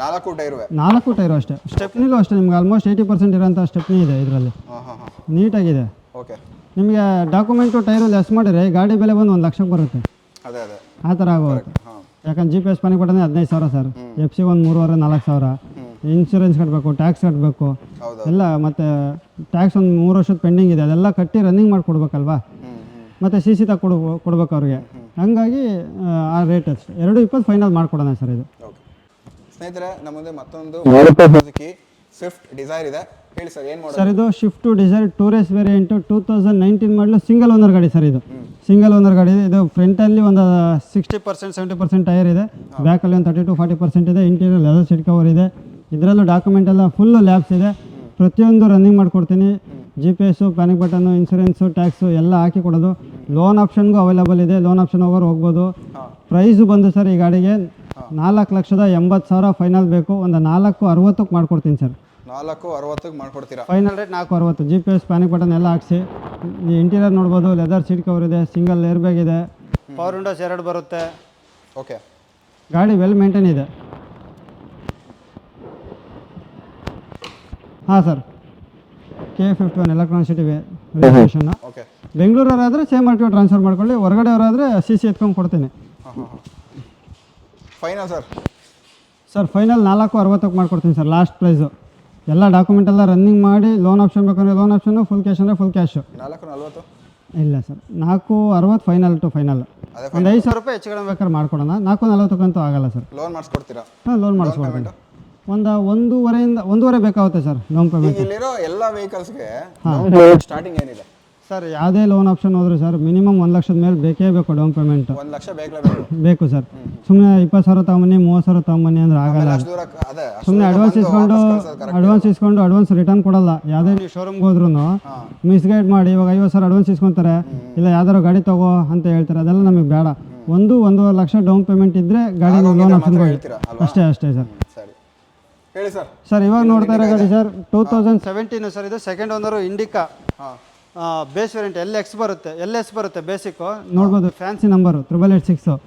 4 ಟೈರುವೆ? 4 ಟೈರು ಅಷ್ಟೇ. ಸ್ಟೆಪ್ನಿಲೂ ಅಷ್ಟೇ ನಿಮ್ಗೆ ಆಲ್ಮೋಸ್ಟ್ 80% ಇರೋಂಥ ಸ್ಟೆಪ್ನಿ ಇದೆ ಇದರಲ್ಲಿ, ನೀಟಾಗಿದೆ. ಓಕೆ ನಿಮಗೆ ಡಾಕ್ಯುಮೆಂಟು ಟೈರು ಲೆಸ್ ಮಾಡಿದ್ರೆ ಗಾಡಿ ಬೆಲೆ ಬಂದು 1 ಲಕ್ಷಕ್ಕೆ ಬರುತ್ತೆ, ಅದೇ ಆ ಥರ ಆಗೋಗುತ್ತೆ. ಹಾಂ ಯಾಕಂದ್ರೆ GPS ಪನಿ ಕೊಟ್ಟರೆ 15,000 ಸರ್, FC ಒಂದು 3,500-4,000, ಇನ್ಶೂರೆನ್ಸ್ ಕಟ್ಟಬೇಕು, ಟ್ಯಾಕ್ಸ್ ಕಟ್ಟಬೇಕು ಎಲ್ಲ, ಮತ್ತು ಟ್ಯಾಕ್ಸ್ ಒಂದು 3 ವರ್ಷದ ಪೆಂಡಿಂಗ್ ಇದೆ, ಅದೆಲ್ಲ ಕಟ್ಟಿ ರನ್ನಿಂಗ್ ಮಾಡಿ ಕೊಡ್ಬೇಕಲ್ವಾ, ಮತ್ತು CC ಕೊಡ್ಬೇಕು ಅವ್ರಿಗೆ. ಹಾಗಾಗಿ ಆ ರೇಟ್ ಅಷ್ಟೇ, 220 ಫೈನಲ್ ಮಾಡಿಕೊಡೋಣ ಸರ್ ಇದು. ಓಕೆ ಸ್ನೇಹಿತರೆ, ನಮ್ಮ ಮುಂದೆ ಮತ್ತೊಂದು ಸ್ವಿಫ್ಟ್ ಡಿಸೈರ್ ಇದೆ. ಹೇಳಿ ಸರ್, ಏನು ಮಾಡೋದು ಸರ್? ಇದು ಶಿಫ್ಟ್ ಡಿಸೈರ್ ಟೂರೇಸ್ ವೇರಿಯಂಟು 2019 ಮಾಡಲು ಸಿಂಗಲ್ ಓನರ್ ಗಾಡಿ ಸರ್ ಇದು. ಸಿಂಗಲ್ ಓನರ್ ಗಾಡಿ ಇದೆ. ಇದು ಫ್ರಂಟಲ್ಲಿ ಒಂದು 60% 70% ಟೈರ್ ಇದೆ, ಬ್ಯಾಕಲ್ಲಿ ಒಂದು 30-40% ಇದೆ. ಇಂಟೀರಿಯರ್ ಲೆದರ್ ಸೀಟ್ ಕವರ್ ಇದೆ, ಇದರಲ್ಲೂ ಡಾಕ್ಯುಮೆಂಟ್ ಎಲ್ಲ ಫುಲ್ಲು ಲ್ಯಾಬ್ಸ್ ಇದೆ. ಪ್ರತಿಯೊಂದು ರನ್ನಿಂಗ್ ಮಾಡಿಕೊಡ್ತೀನಿ. GPS, panic button, insurance, tax ಎಲ್ಲ ಹಾಕಿ ಕೊಡೋದು. ಲೋನ್ ಆಪ್ಷನ್ಗೂ ಅವೈಲೇಬಲ್ ಇದೆ, ಲೋನ್ ಆಪ್ಷನ್ ಓವರ್ ಹೋಗ್ಬೋದು. ಪ್ರೈಸು ಬಂದು ಸರ್ ಈ ಗಾಡಿಗೆ 4,80,000 ಫೈನಲ್ ಬೇಕು, ಒಂದು 460 ಮಾಡ್ಕೊಡ್ತೀನಿ ಸರ್. 460ಕ್ಕೆ ಮಾಡ್ಕೊಡ್ತೀರಾ? Final rate 460. GPS, panic button ಎಲ್ಲ ಹಾಕ್ಸಿ. ಈ ಇಂಟೀರಿಯರ್ ನೋಡ್ಬೋದು, ಲೆದರ್ ಸೀಟ್ ಕವರ್ ಇದೆ, ಸಿಂಗಲ್ ಏರ್ ಬ್ಯಾಗ್ ಇದೆ, ಪವರ್ ವಿಂಡೋಸ್ 2 ಬರುತ್ತೆ. ಓಕೆ, ಗಾಡಿ ವೆಲ್ ಮೇಂಟೈನ್ ಇದೆ. ಹಾಂ sir, K51 electronic city registration. Okay, ಬೆಂಗಳೂರವರಾದರೆ same R T O transfer ಮಾಡ್ಕೊಳ್ಳಿ, ಹೊರಗಡೆ ಅವರಾದರೆ CC ಎತ್ಕೊಂಡು ಕೊಡ್ತೀನಿ. Final sir? ಸರ್ ಫೈನಲ್ 460 ಮಾಡ್ಕೊಡ್ತೀನಿ ಸರ್, ಲಾಸ್ಟ್ ಪ್ರೈಸು. ಎಲ್ಲ ಡಾಕ್ಯುಮೆಂಟ್ ಎಲ್ಲ ರನ್ನಿಂಗ್ ಮಾಡಿ, ಲೋನ್ ಆಪ್ಷನ್ ಬೇಕಂದ್ರೆ ಲೋನ್ ಆಪ್ಷನ್ನು, ಫುಲ್ ಕ್ಯಾಶ್ ಅಂದರೆ ಫುಲ್ ಕ್ಯಾಶು. 440? ಇಲ್ಲ ಸರ್, 460 ಫೈನಲ್ ಟು ಫೈನಲ್. ಒಂದು 5,000 ರೂಪಾಯಿ ಹೆಚ್ಚು ಕಡಿಮೆ ಬೇಕಾದ್ರೆ ಮಾಡ್ಕೊಡೋಣ. 440 ಆಗಲ್ಲ ಸರ್. ಲೋನ್ ಮಾಡಿಸ್ಕೊಡ್ತೀರಾ? ಹಾಂ, ಲೋನ್ ಮಾಡಿಸ್ಕೊಡ್ತೀನಿ. ಒಂದು 1.5 ಬೇಕಾಗುತ್ತೆ ಸರ್ ಲೋನ್ ಪೇಮೆಂಟ್. ಇಲ್ಲಿರೋ ಎಲ್ಲ ವೆಹಿಕಲ್ಸ್ಗೆ ಸ್ಟಾರ್ಟಿಂಗ್ ಏನಿದೆ ಸರ್? ಯಾವುದೇ ಲೋನ್ ಆಪ್ಷನ್ ಹೋದ್ರೆ ಸರ್ ಮಿನಿಮಮ್ 1 ಲಕ್ಷದ ಮೇಲೆ ಬೇಕೇ ಬೇಕು ಡೌನ್ ಪೇಮೆಂಟ್. 1 ಲಕ್ಷ ಬೇಕಲೇಬೇಕು? ಬೇಕು ಸರ್. ಸುಮ್ಮನೆ 20,000 ತಗೊಂಬನ್ನಿ, 30,000 ತಗೊಂಬನ್ನಿ ಅಂದ್ರೆ ಆಗಲ್ಲ. ಸುಮ್ಮನೆ ಅಡ್ವಾನ್ಸ್ ಇಸ್ಕೊಂಡು ಅಡ್ವಾನ್ಸ್ ರಿಟರ್ನ್ ಕೊಡಲ್ಲ. ಯಾವುದೇ ನೀವು ಶೋರೂಮ್ಗೆ ಹೋದ್ರೂ ಮಿಸ್ಗೈಡ್ ಮಾಡಿ ಇವಾಗ 50,000 ಅಡ್ವಾನ್ಸ್ ಇಸ್ಕೊತಾರೆ, ಇಲ್ಲ ಯಾವ್ದಾರು ಗಾಡಿ ತಗೋ ಅಂತ ಹೇಳ್ತಾರೆ. ಅದೆಲ್ಲ ನಮಗೆ ಬೇಡ. 1.5 ಲಕ್ಷ ಡೌನ್ ಪೇಮೆಂಟ್ ಇದ್ದರೆ ಗಾಡಿ ಲೋನ್ ಆಪ್ಷನ್ ಅಷ್ಟೇ ಸರ್. ಹೇಳಿ ಸರ್. ಸರ್ ಇವಾಗ ನೋಡ್ತಾ ಇರೋ ಗಾಡಿ ಸರ್ 2017 ಸರ್. ಇದು second owner, Indica base variant, LS ಬರುತ್ತೆ ಬೇಸಿಕ್ಕು. ನೋಡ್ಬೋದು, ಫ್ಯಾನ್ಸಿ ನಂಬರು 8886.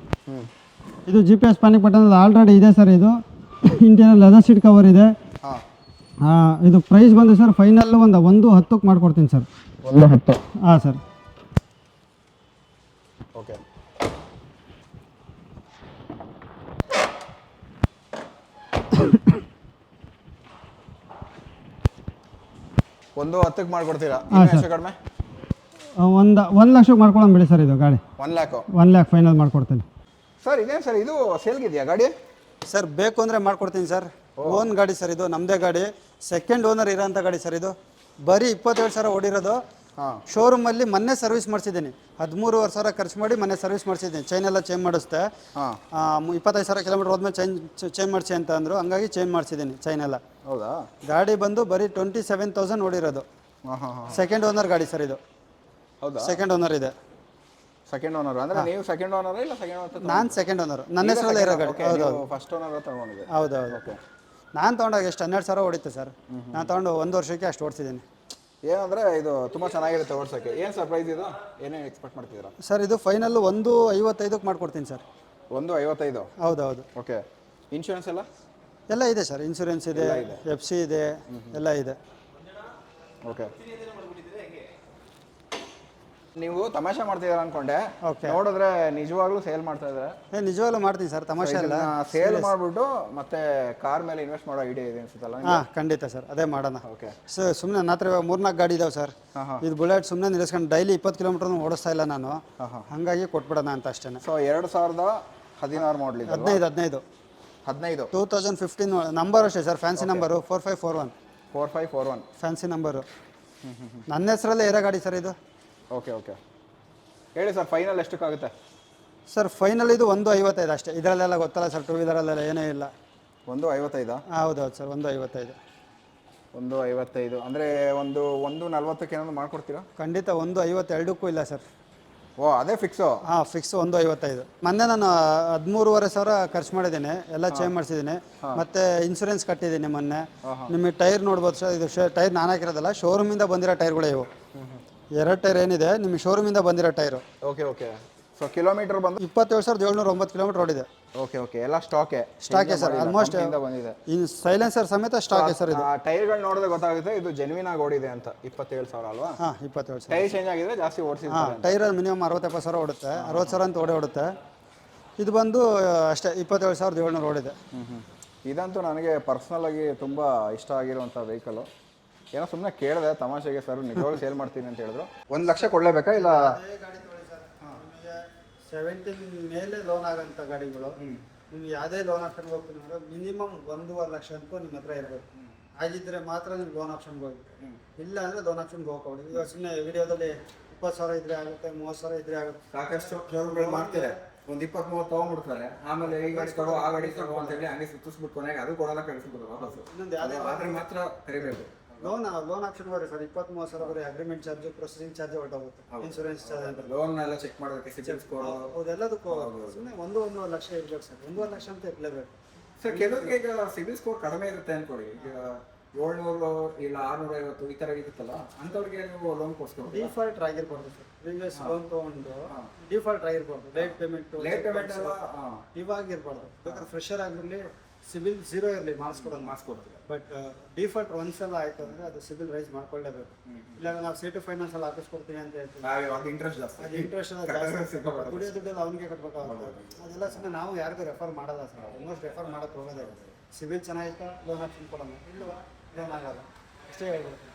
ಇದು GPS ಪ್ಯಾನಿಕ್ ಬಟನ್ ಆಲ್ರೆಡಿ ಇದೆ ಸರ್. ಇದು ಇಂಟೀರಿಯರ್ ಲೆದರ್ ಸೀಟ್ ಕವರ್ ಇದೆ. ಇದು ಪ್ರೈಸ್ ಬಂದು ಸರ್ ಫೈನಲ್ ಒಂದು 110ಕ್ಕೆ ಮಾಡ್ಕೊಡ್ತೀನಿ ಸರ್. 110? ಹಾಂ ಸರ್. ಓಕೆ, ಒಂದು 10ಕ್ಕೆ ಮಾಡ್ಕೊಡ್ತೀರಾ? ಎಷ್ಟು ಕಡಿಮೆ? 1 ಲಕ್ಷಕ್ಕೆ ಮಾಡ್ಕೊಳ್ಳೋಣ ಬಿಡಿ ಸರ್. ಇದು ಗಾಡಿ 1 ಲ್ಯಾಕ್ ಫೈನಲ್ ಮಾಡ್ಕೊಡ್ತೀನಿ ಸರ್. ಇದೇನು ಸರ್, ಇದು ಸೇಲ್ಗಿದೆಯಾ ಗಾಡಿ? ಸರ್ ಬೇಕು ಅಂದರೆ ಮಾಡ್ಕೊಡ್ತೀನಿ ಸರ್. ಓನ್ ಗಾಡಿ ಸರ್, ಇದು ನಮ್ಮದೇ ಗಾಡಿ, ಸೆಕೆಂಡ್ ಓನರ್ ಇರೋಂಥ ಗಾಡಿ ಸರ್. ಇದು ಬರೀ 27,000 ಓಡಿರೋದು. ಶೋರೂಮಲ್ಲಿ ಮೊನ್ನೆ ಸರ್ವಿಸ್ ಮಾಡಿಸಿದ್ದೀನಿ, 13,500 ಖರ್ಚು ಮಾಡಿ ಮೊನ್ನೆ ಸರ್ವಿಸ್ ಮಾಡಿಸಿದ್ದೀನಿ. ಚೈನ್ ಎಲ್ಲ ಚೇಂಜ್ ಮಾಡಿಸ್ದೆ. 25,000 ಕಿಲೋಮೀಟರ್ ಹೋದ್ಮೇಲೆ ಚೇಂಜ್ ಮಾಡಿಸಿ ಅಂತ ಅಂದರು, ಹಂಗಾಗಿ ಚೇಂಜ್ ಮಾಡಿಸಿದ್ದೀನಿ ಚೈನ್ ಎಲ್ಲ. ಹೌದಾ? ಗಾಡಿ ಬಂದು ಬರೀ 27,000 ಓಡಿರೋದು. ಸೆಕೆಂಡ್ ಓನರ್ ಗಾಡಿ ಸರ್ ಇದು. ಹೌದಾ? ಸೆಕೆಂಡ್ ಓನರ್ ಇದೆ. ಸೆಕೆಂಡ್ ಓನರ್ ಅಂದರೆ ನೀವು ಸೆಕೆಂಡ್ ಓನರ್ ಇಲ್ಲ ಸೆಕೆಂಡ್ ಓನರ್? ನಾನು ಸೆಕೆಂಡ್ ಓನರ್, ನನ್ನ ಹೆಸರಲ್ಲೇ ಇರೋ ಗಾಡಿ. ಹೌದೌದು, ಫಸ್ಟ್ ಓನರ್ ತಗೊಂಡಿದ್ದೆ. ಹೌದೌದು. ಓಕೆ, ನಾನು ತೊಗೊಂಡಾಗ ಎಷ್ಟು 12,000 ಹೊಡಿತೆ ಸರ್. ನಾನು ತೊಗೊಂಡು 1 ವರ್ಷಕ್ಕೆ ಅಷ್ಟು ಓಡಿಸಿದ್ದೀನಿ. ಏನಂದರೆ ಇದು ತುಂಬ ಚೆನ್ನಾಗಿರುತ್ತೆ ಓಡಿಸೋಕ್ಕೆ. ಏನು ಸರ್ ಪ್ರೈಸ್ ಇದು? ಏನೇನು ಎಕ್ಸ್ಪೆಕ್ಟ್ ಮಾಡ್ತಿದ್ದೀರಾ ಸರ್? ಇದು ಫೈನಲ್ಲು 155ಕ್ಕೆ ಮಾಡ್ಕೊಡ್ತೀನಿ ಸರ್. 155? ಹೌದೌದು. ಓಕೆ, ಇನ್ಶೂರೆನ್ಸ್ ಎಲ್ಲ ಎಲ್ಲ ಇದೆ ಸರ್, ಇನ್ಸೂರೆನ್ಸ್ ಇದೆ, FC ಇದೆ, ಎಲ್ಲ ಇದೆ. ಓಕೆ. ನೀವು ತಮಾಷೆ ಮಾಡ್ತಿದ್ದೀರಾ ಅನ್ಕೊಂಡೆ, ಓಕೆ. ನೋಡಿದ್ರೆ ನಿಜವಾಗ್ಲೂ ಸೇಲ್ ಮಾಡ್ತಾ ಇದ್ದಾರೆ. ನಿಜವಾಗ್ಲೂ ಮಾಡ್ತೀನಿ ಸರ್, ತಮಾಷೆ ಅಲ್ಲ. ಸೇಲ್ ಮಾಡ್ಬಿಟ್ಟು ಮತ್ತೆ ಕಾರ್ ಮೇಲೆ ಇನ್ವೆಸ್ಟ್ ಮಾಡೋ ಐಡಿಯಾ ಇದೆ ಅನ್ಸುತ್ತಲ್ಲ? ಹಾಂ ಖಂಡಿತ ಸರ್, ಅದೇ ಮಾಡೋಣ. ಓಕೆ. ಸುಮ್ಮನೆ ನನ್ನ ಹತ್ರ 3-4 ಗಾಡಿ ಇದಾವೆ ಸರ್. ಇದು ಬುಲೆಟ್ ಸುಮ್ಮನೆ ನಿಲ್ಲಿಸ್ಕೊಂಡು ಡೈಲಿ 20 ಕಿಲೋಮೀಟರ್ ಓಡಿಸ್ತಾ ಇಲ್ಲ ನಾನು, ಹಾಗಾಗಿ ಕೊಟ್ಬಿಡೋಣ ಅಂತ ಅಷ್ಟೇ. ಸೊ 2016 ಮಾಡಲ್ ಇದೆ. 15 2015 ನಂಬರ್ ಅಷ್ಟೇ sir, fancy number 4541 fancy number. ನನ್ನ ಹೆಸರಲ್ಲೇ ಇರೋ ಗಾಡಿ ಸರ್ ಇದು. ಓಕೆ ಓಕೆ, ಹೇಳಿ ಸರ್, ಫೈನಲ್ ಎಷ್ಟಕ್ಕಾಗುತ್ತೆ ಸರ್? ಫೈನಲ್ ಇದು 155 ಅಷ್ಟೇ. ಇದರಲ್ಲೆಲ್ಲ ಗೊತ್ತಲ್ಲ ಸರ್, 2 ವೀಲರಲ್ಲೆಲ್ಲ ಏನೂ ಇಲ್ಲ. 155? ಹೌದೌದು ಸರ್, 155. 155 ಅಂದರೆ 140ಕ್ಕೆ ಏನಾದ್ರು ಮಾಡ್ಕೊಡ್ತೀರಾ? ಖಂಡಿತ 152ಕ್ಕೂ ಇಲ್ಲ ಸರ್. ಓ, ಅದೇ ಫಿಕ್ಸು? ಹಾಂ, ಫಿಕ್ಸ್ 155. ಮೊನ್ನೆ ನಾನು 13,500 ಖರ್ಚು ಮಾಡಿದ್ದೀನಿ, ಎಲ್ಲ ಚೇಂಜ್ ಮಾಡಿಸಿದ್ದೀನಿ, ಮತ್ತು ಇನ್ಸೂರೆನ್ಸ್ ಕಟ್ಟಿದ್ದೀನಿ ಮೊನ್ನೆ. ನಿಮಗೆ ಟೈರ್ ನೋಡ್ಬೋದು ಸರ್, ಇದು ಟೈರ್ ನಾನು ಹಾಕಿರೋದಲ್ಲ, ಶೋರೂಮಿಂದ ಬಂದಿರೋ ಟೈರ್ಗಳೇ ಇವು. 2 ಟೈರ್ ಏನಿದೆ ನಿಮ್ಮ ಶೋರೂಮಿಂದ ಬಂದಿರೋ tyre. Okay okay. So kilometre ಬಂದು 27,709 ಕಿಲೋಮೀಟರ್ ಓಡಿದೆ. ಓಕೆ ಓಕೆ, ಎಲ್ಲ ಸ್ಟಾಕೆ ಸರ್, ಆಲ್ಮೋಸ್ಟ್ ಬಂದಿದೆ. ಇನ್ನು ಸೈಲೆನ್ಸರ್ ಸಮೇತ ಸ್ಟಾಕೆ ಸರ್ ಇದು. ಟೈರ್ಗಳು ನೋಡಿದ್ರೆ ಗೊತ್ತಾಗುತ್ತೆ ಇದು ಜೆನ್ವಿನ್ ಆಗಿ ಓಡಿದೆ ಅಂತ. 27,000 ಅಲ್ವಾ? ಹಾಂ, 27,000. ಟೈರ್ ಚೇಂಜ್ ಆಗಿದ್ರೆ ಜಾಸ್ತಿ ಓಡಿಸಿದ್ರೆ? ಹಾಂ, ಟೈರ್ ಮಿನಿಮಮ್ 60-70,000 ಓಡುತ್ತೆ, 60,000 ಅಂತ ಓಡುತ್ತೆ. ಇದು ಬಂದು ಅಷ್ಟೇ 27,700 ಓಡಿದೆ. ಇದಂತೂ ನನಗೆ ಪರ್ಸ್ನಲ್ ಆಗಿ ತುಂಬ ಇಷ್ಟ ಆಗಿರುವಂಥ ವೆಹಿಕಲು. ಏನೋ ಸುಮ್ಮನೆ ಕೇಳಿದೆ ತಮಾಷೆಗೆ, ಸರ್ ನಿಜವಾಗ್ಲೂ ಸೇಲ್ ಮಾಡ್ತೀನಿ ಅಂತ ಹೇಳಿದ್ರು. 1 ಲಕ್ಷ ಕೊಡಲೇಬೇಕಾ ಇಲ್ಲ? 17 ಮೇಲೆ ಲೋನ್ ಆಗೋಂಥ ಗಾಡಿಗಳು ನಿಮ್ಗೆ ಯಾವುದೇ ಲೋನ್ ಆಪ್ಷನ್ಗೆ ಹೋಗ್ತೀನಿ ಅಂದರೆ ಮಿನಿಮಮ್ 1.5 ಲಕ್ಷ ಅಂತೂ ನಿಮ್ಮ ಹತ್ರ ಇರಬೇಕು. ಆಗಿದ್ದರೆ ಮಾತ್ರ ನೀವು ಲೋನ್ ಆಪ್ಷನ್ಗೆ ಹೋಗ್ಬೇಕು, ಇಲ್ಲ ಅಂದರೆ ಲೋನ್ ಆಪ್ಷನ್ಗೆ ಹೋಗ್ಕೊಡಿ. ಇವಾಗ ಸುಮ್ಮನೆ ವಿಡಿಯೋದಲ್ಲಿ 20,000 ಇದ್ರೆ ಆಗುತ್ತೆ, 30,000 ಇದ್ರೆ ಆಗುತ್ತೆ. ಸಾಕಷ್ಟು ಶೋರೂಮ್ಗಳು ಮಾಡ್ತಾರೆ, ಒಂದು 20-30 ತೊಗೊಂಡ್ಬಿಡ್ತಾರೆ, ಆಮೇಲೆ ಈ ಗಾಡಿ ತಗೋ ಆ ಗಾಡಿ ತಗೋ ಅಂತೇಳಿ ಹಂಗೆ ಸುತ್ತಿಸ್ಬಿಟ್ಟು ಕೊನೆಗೆ ಅದು ಕೊಡೋಲ್ಲ, ಕಳಿಸ್ಬಿಡೋದು ವಾಪಸ್ಸು. ಇನ್ನೊಂದು ಯಾವುದೇ ಆದರೆ ಮಾತ್ರ ಕರಿಬೇಕು. ಲೋನ್ ಆಪ್ಷನ್ ಬರೀ ಸರ್ 20-30,000 ಬರೀ ಅಗ್ರಿಮೆಂಟ್ ಚಾರ್ಜ್, ಪ್ರೊಸೆಸಿಂಗ್ ಚಾರ್ಜ್ ಹೊರಟೋಗುತ್ತೆ, ಇನ್ಶೂರೆನ್ಸ್ ಚಾರ್ಜ್ ಅಂತ. ಲೋನ್ ಎಲ್ಲ ಚೆಕ್ ಮಾಡೋದಕ್ಕೆ ಸಿಬಿಲ್ ಸ್ಕೋರ್ ಅದೆಲ್ಲದಕ್ಕೂ ಸುಮ್ಮನೆ 1.5 ಲಕ್ಷ ಇರ್ಬೇಕು ಸರ್. 1.5 ಲಕ್ಷ ಅಂತ ಇರಲೇಬೇಕು ಸರ್. ಕೆಲವರಿಗೆ ಈಗ ಸಿಬಿಲ್ ಸ್ಕೋರ್ ಕಡಿಮೆ ಇರುತ್ತೆ ಅನ್ಕೊಳ್ಳಿ, ಈಗ 700 ಇಲ್ಲ 650 ಈ ಥರ ಇರುತ್ತಲ್ಲ, ಅಂಥವ್ರಿಗೆ ನೀವು ಲೋನ್ ಕೊಡ್ಸ್ಕೊಂಡು ಡಿಫಾಲ್ಟ್ ಆಗಿರ್ಬಾರ್ದು ಸರ್. ಪ್ರೀವಿಯಸ್ ಲೋನ್ ತೊಗೊಂಡು ಡಿಫಾಲ್ಟ್ ಆಗಿರ್ಬಾರ್ದು, ಲೇಟ್ ಪೇಮೆಂಟ್ ಎಲ್ಲ ಇವಾಗ ಇರಬಾರ್ದು. ಬೇಕಾದ್ರೆ ಫ್ರೆಶರ್ ಆಗಿರಲಿ, ಸಿಬಿಲ್ 0 ಇರಲಿ, ಮಾಡಿಸ್ಕೊಡ್ತೀವಿ. ಬಟ್ ಡಿಫಾಲ್ಟ್ ಒಂದ್ಸಲ ಆಯ್ತು ಅಂದರೆ ಅದು ಸಿಬಿಲ್ ರೈಸ್ ಮಾಡ್ಕೊಳ್ಳೇಬೇಕು. ಇಲ್ಲ ನಾವು C2 ಫೈನಾನ್ಸಲ್ಲಿ ಹಾಕಿಸ್ಕೊಡ್ತೀವಿ ಅಂತ ಹೇಳ್ತೀವಿ, ಇಂಟ್ರೆಸ್ಟ್ ಜಾಸ್ತಿ, ಅದು ಇಂಟ್ರೆಸ್ಟ್ ಕುಡಿಯೋ ದುಡ್ಡೆಲ್ಲ ಅವನಿಗೆ ಕಟ್ಬೇಕಾಗುತ್ತೆ. ಅದೆಲ್ಲ ಸುಮ್ಮನೆ ನಾವು ಯಾರಿಗೂ ರೆಫರ್ ಮಾಡಲ್ಲ ಸರ್, ಆಲ್ಮೋಸ್ಟ್ ರೆಫರ್ ಮಾಡೋಕ್ಕೆ ಹೋಗೋದೇ. ಸಿಬಿಲ್ ಚೆನ್ನಾಗಿತ್ತು ಲೋನ್ ಆಪ್ಷನ್ ಕೊಡೋಣ, ಇಲ್ವಾ ಲೋನ್ ಆಗಲ್ಲ, ಅಷ್ಟೇ ಹೇಳ್ಬಿಡ್ತೀನಿ.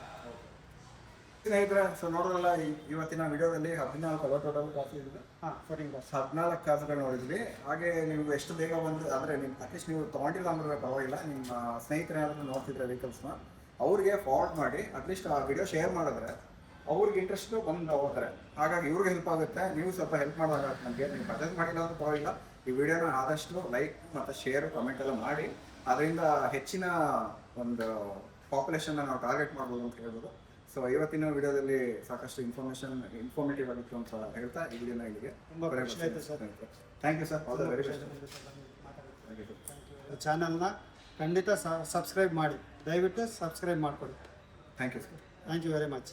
ಸ್ನೇಹಿತರೆ, ಸೊ ನೋಡೋದಲ್ಲ, ಇವತ್ತಿನ ವಿಡಿಯೋದಲ್ಲಿ 14 ಟೋಟಲ್ ಕಾಸು ಇದೆ. 14 ಕಾಸುಗಳು ನೋಡಿದ್ವಿ. ಹಾಗೆ ನೀವು ಎಷ್ಟು ಬೇಗ ಬಂದು ಅಂದರೆ ನಿಮ್ಮ ಅಟ್ಲೀಸ್ಟ್ ನೀವು ತೊಗೊಂಡಿಲ್ಲ ಅಂದ್ರೆ ಪರವಾಗಿಲ್ಲ, ನಿಮ್ಮ ಸ್ನೇಹಿತರು ಯಾರಾದರೂ ನೋಡ್ತಿದ್ರೆ ವೆಹಿಕಲ್ಸ್ನ ಅವ್ರಿಗೆ ಫಾರ್ವರ್ಡ್ ಮಾಡಿ, ಅಟ್ಲೀಸ್ಟ್ ಆ ವಿಡಿಯೋ ಶೇರ್ ಮಾಡಿದ್ರೆ ಅವ್ರಿಗೆ ಇಂಟ್ರೆಸ್ಟ್ ಬಂದು ಹೋಗ್ತಾರೆ. ಹಾಗಾಗಿ ಇವ್ರಿಗೆ ಹೆಲ್ಪ್ ಆಗುತ್ತೆ, ನೀವು ಸ್ವಲ್ಪ ಹೆಲ್ಪ್ ಮಾಡೋದಾಗುತ್ತೆ ನಮಗೆ. ನೀವು ಪರ್ಚೇಸ್ ಮಾಡಿಲ್ಲ ಅಂದ್ರೆ ಪರವಾಗಿಲ್ಲ, ಈ ವಿಡಿಯೋನ ಆದಷ್ಟು ಲೈಕ್ ಮತ್ತು ಶೇರ್ ಕಮೆಂಟ್ ಎಲ್ಲ ಮಾಡಿ, ಅದರಿಂದ ಹೆಚ್ಚಿನ ಒಂದು ಪಾಪ್ಯುಲೇಷನ್ನ ನಾವು ಟಾರ್ಗೆಟ್ ಮಾಡ್ಬೋದು ಅಂತ ಹೇಳ್ಬೋದು. ಸೊ ಇವತ್ತಿನ ವಿಡಿಯೋದಲ್ಲಿ ಸಾಕಷ್ಟು ಇನ್ಫಾರ್ಮೇಟಿವ್ ಆಗಿತ್ತು ಅಂತ ಹೇಳ್ತಾ ಈ ವಿಡಿಯೋನ ಇಲ್ಲಿಗೆ thank you sir. All the very best. ಚಾನಲ್ನ ಖಂಡಿತ ಸಬ್ಸ್ಕ್ರೈಬ್ ಮಾಡಿ, ದಯವಿಟ್ಟು ಸಬ್ಸ್ಕ್ರೈಬ್ ಮಾಡಿಕೊಡಿ. Thank you sir. Thank you very much.